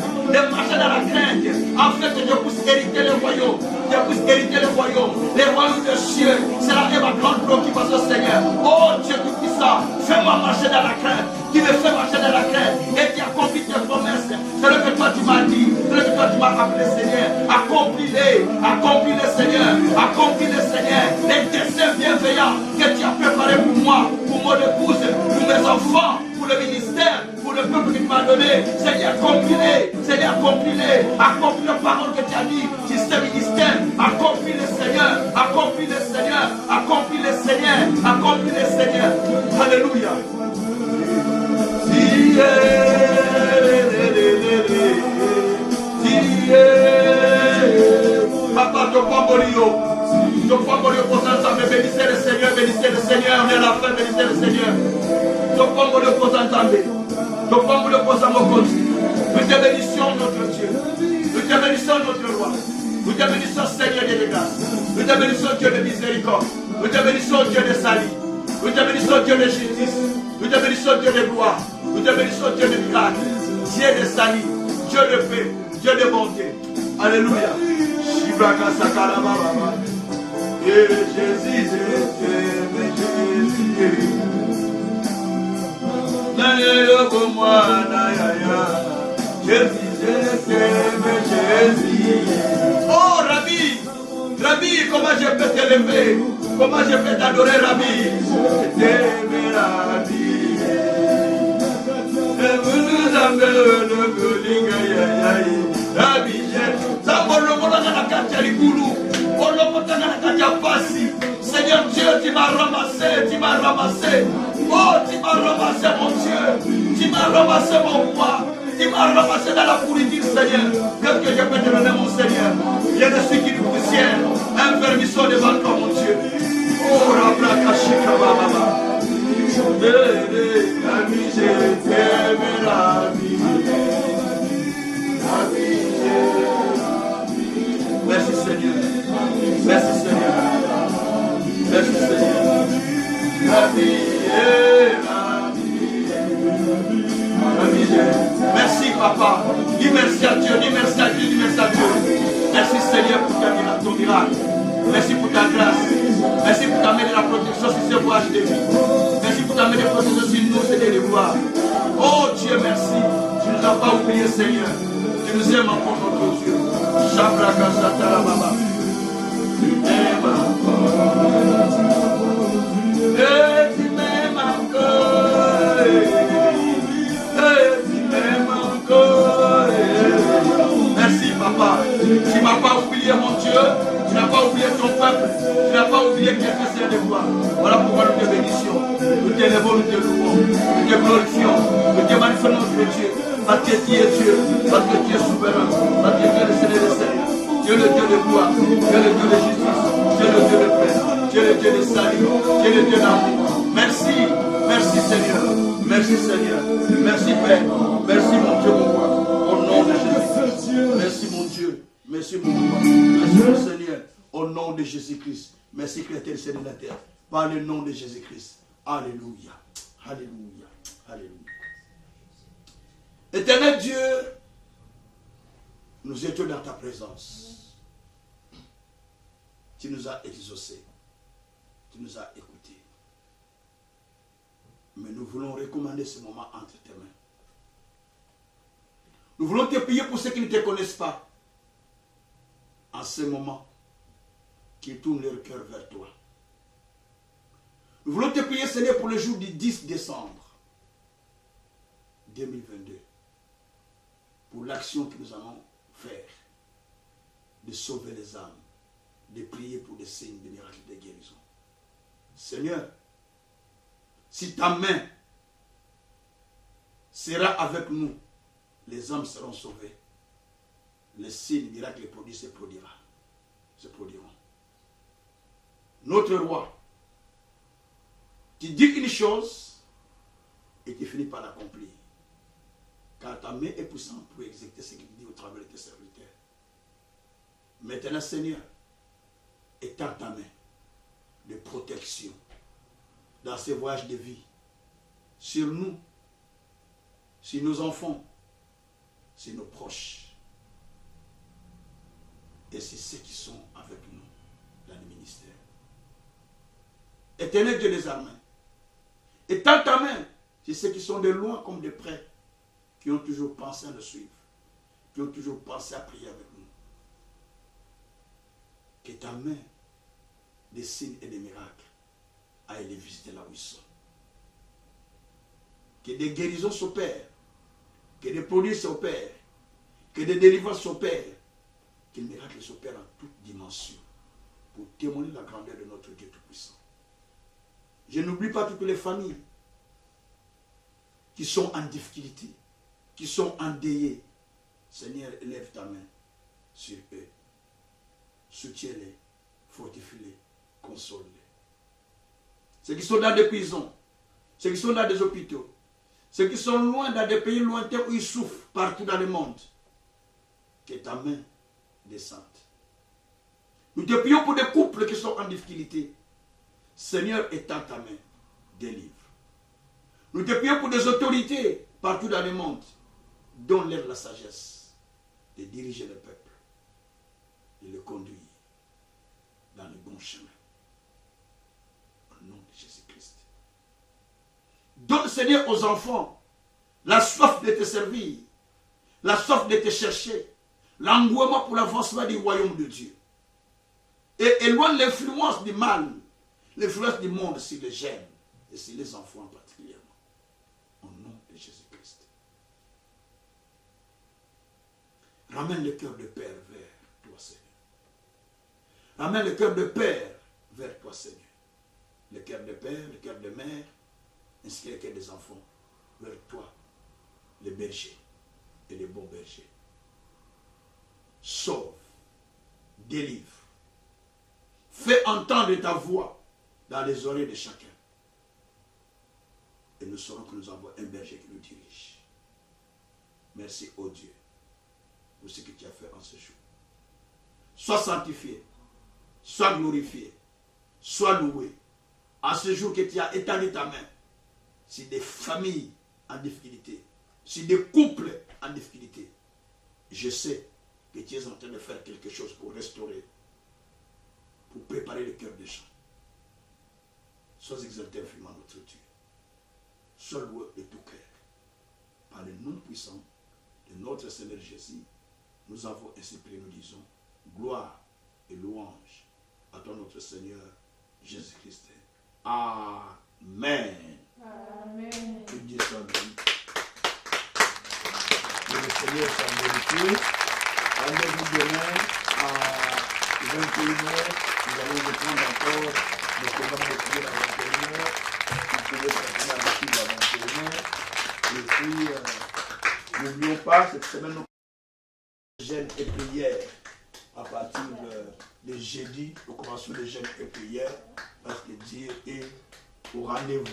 afin que je puisse hériter le royaume, les royaumes des cieux. C'est là ma grande préoccupation, Seigneur. Oh Dieu tout-puissant, fais-moi marcher dans la crainte, qui me fait marcher dans la crainte, et qui accomplit tes promesses. C'est ce que toi tu m'as dit, c'est ce que toi tu m'as appelé, Seigneur. Accomplis-les, Seigneur, accomplis-les, Seigneur, les desseins bienveillants que tu as préparés pour moi, pour mon épouse, pour mes enfants, pour le ministère, pour le peuple que tu m'as donné. Seigneur, accomplis-les, Seigneur, accomplis-les, accomplis les paroles que tu as dit sur ce ministère. Accomplis-les, Seigneur, accomplis-les, Seigneur, accomplis-les, Seigneur, accomplis-les, Seigneur. Alléluia. Papa, ton Pambolio, posant ensemble, bénissez le Seigneur, on est à la fin, bénissez le Seigneur. Ton Pambolio, posant ensemble, ton Pambolio, posant mon compte. Nous te bénissons, notre Dieu, nous te bénissons, notre roi, nous te bénissons, Seigneur de grâce, nous te bénissons, Dieu de miséricorde, nous te bénissons, Dieu de salut, nous te bénissons, Dieu de justice, nous te bénissons, Dieu de gloire, nous te bénissons, Dieu de miracle, Dieu de salut, Dieu de paix, Dieu de bonté. Alléluia. Shibraka sakara baba. Et Jésus, oh Rabbi, Rabbi, comment je peux t'élever? Comment je peux t'adorer, Rabbi? Je t'aime, Rabbi. Rabbi, Seigneur Dieu, tu m'as ramassé, oh, tu m'as ramassé, mon Dieu, tu m'as ramassé, mon roi, tu m'as ramassé dans la pourriture, Seigneur. Qu'est-ce que je peux te donner, mon Seigneur? Je ne suis qu'une poussière, un vermisseau devant toi, mon Dieu. Oh, Rabbi, Kashika, Baba. Rabbi, je t'aime, Rabbi. Merci Seigneur. Merci Seigneur. Merci Seigneur. Merci Papa. Dis merci à Dieu. Dis merci à Dieu. Dis merci à Dieu. Merci Seigneur pour ton miracle. Merci pour ta grâce. Merci pour ta main de la protection sur ce voyage de vie. que Seigneur, tu nous aimes encore notre Dieu. Shabraka Satara Baba. Tu m'aimes encore. Et tu m'aimes encore. Et tu m'aimes encore. Merci papa. Tu ne m'as pas oublié mon Dieu. Tu n'as pas oublié ton peuple. Tu n'as pas oublié quelques saints de toi. Voilà pourquoi nous te bénissons. Nous t'élevons, nous te louons. Nous te glorifions. Nous te magnifions notre Dieu. Parce que tu es Dieu. Parce que tu es souverain. Parce que tu es le Seigneur des Seigneurs. Tu es le Dieu de gloire. Tu es le Dieu de justice. Tu es le Dieu de paix. Tu es le Dieu de salut. Tu es le Dieu d'amour. Merci. Merci Seigneur. Merci Seigneur. Merci Père. Merci mon Dieu, mon roi. Au nom de Jésus. Merci mon Dieu. Merci mon roi. Merci mon Seigneur. Au nom de Jésus-Christ. Merci Créateur Seigneur de la terre. Par le nom de Jésus-Christ. Alléluia. Alléluia. Alléluia. Éternel Dieu, nous étions dans ta présence. Tu nous as exaucés. Tu nous as écoutés. Mais nous voulons recommander ce moment entre tes mains. Nous voulons te prier pour ceux qui ne te connaissent pas. En ce moment, qu'ils tournent leur cœur vers toi. Nous voulons te prier, Seigneur, pour le jour du 10 décembre 2022. Pour l'action que nous allons faire. De sauver les âmes. De prier pour des signes, des miracles, des guérisons. Seigneur, si ta main sera avec nous, les âmes seront sauvées. Les signes, les miracles, les produits se produiront. Notre roi, tu dis une chose et tu finis par l'accomplir. Car ta main est puissante pour exécuter ce qu'il dit au travers de tes serviteurs. Maintenant, Seigneur, étends ta main de protection dans ces voyages de vie, sur nous, sur nos enfants, sur nos proches, et sur ceux qui sont avec nous dans le ministère. Éternel Dieu des armées, étends ta main sur ceux qui sont de loin comme de près, qui ont toujours pensé à nous suivre, qui ont toujours pensé à prier avec nous. Que ta main des signes et des miracles aille les visiter là où ils sont. Que des guérisons s'opèrent, que des produits s'opèrent, que des délivrances s'opèrent, que les miracles s'opèrent en toute dimension pour témoigner la grandeur de notre Dieu Tout-Puissant. Je n'oublie pas toutes les familles qui sont en difficulté, qui sont endeuillées. Seigneur, élève ta main sur eux. Soutiens-les, fortifie-les, console-les. Ceux qui sont dans des prisons, ceux qui sont dans des hôpitaux, ceux qui sont loin dans des pays lointains où ils souffrent partout dans le monde, que ta main descende. Nous te prions pour des couples qui sont en difficulté. Seigneur, étends ta main, délivre. Nous te prions pour des autorités partout dans le monde. Donne-leur la sagesse de diriger le peuple, de le conduire dans le bon chemin. Au nom de Jésus-Christ. Donne, Seigneur, aux enfants la soif de te servir, la soif de te chercher, l'engouement pour l'avancement du royaume de Dieu. Et éloigne l'influence du mal, l'influence du monde sur les jeunes et sur les enfants particulièrement. Au nom de Jésus-Christ. Ramène le cœur de Père vers toi, Seigneur. Ramène le cœur de Père vers toi, Seigneur. Le cœur de Père, le cœur de Mère, ainsi que le cœur des enfants vers toi, les bergers et les bons bergers. Sauve, délivre. Fais entendre ta voix dans les oreilles de chacun. Et nous saurons que nous avons un berger qui nous dirige. Merci, ô Dieu, pour ce que tu as fait en ce jour. Sois sanctifié, sois glorifié, sois loué. En ce jour que tu as étendu ta main sur des familles en difficulté, sur des couples en difficulté, je sais que tu es en train de faire quelque chose pour restaurer, pour préparer le cœur des gens. Sois exalté infiniment notre Dieu. Sois loué de tout cœur, par le nom puissant de notre Seigneur Jésus, nous avons ainsi prié, nous disons, gloire et louange à toi notre Seigneur Jésus-Christ. Amen. Amen. Que Dieu soit béni. Que le Seigneur soit glorifié. Rendez-vous demain à 21h. Nous allons reprendre encore le programme de prière à 21h. Vous pouvez continuer à suivre à 21h. Et puis, n'oublions pas, cette semaine, nous jeûne et prière. À partir de jeudi, nous commençons le jeûne et prière. Parce que Dieu est au rendez-vous.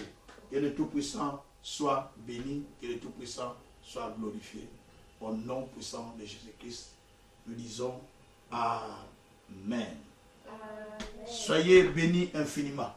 Que le Tout-Puissant soit béni, que le Tout-Puissant soit glorifié. Au nom puissant de Jésus-Christ, nous disons Amen. Soyez bénis infiniment.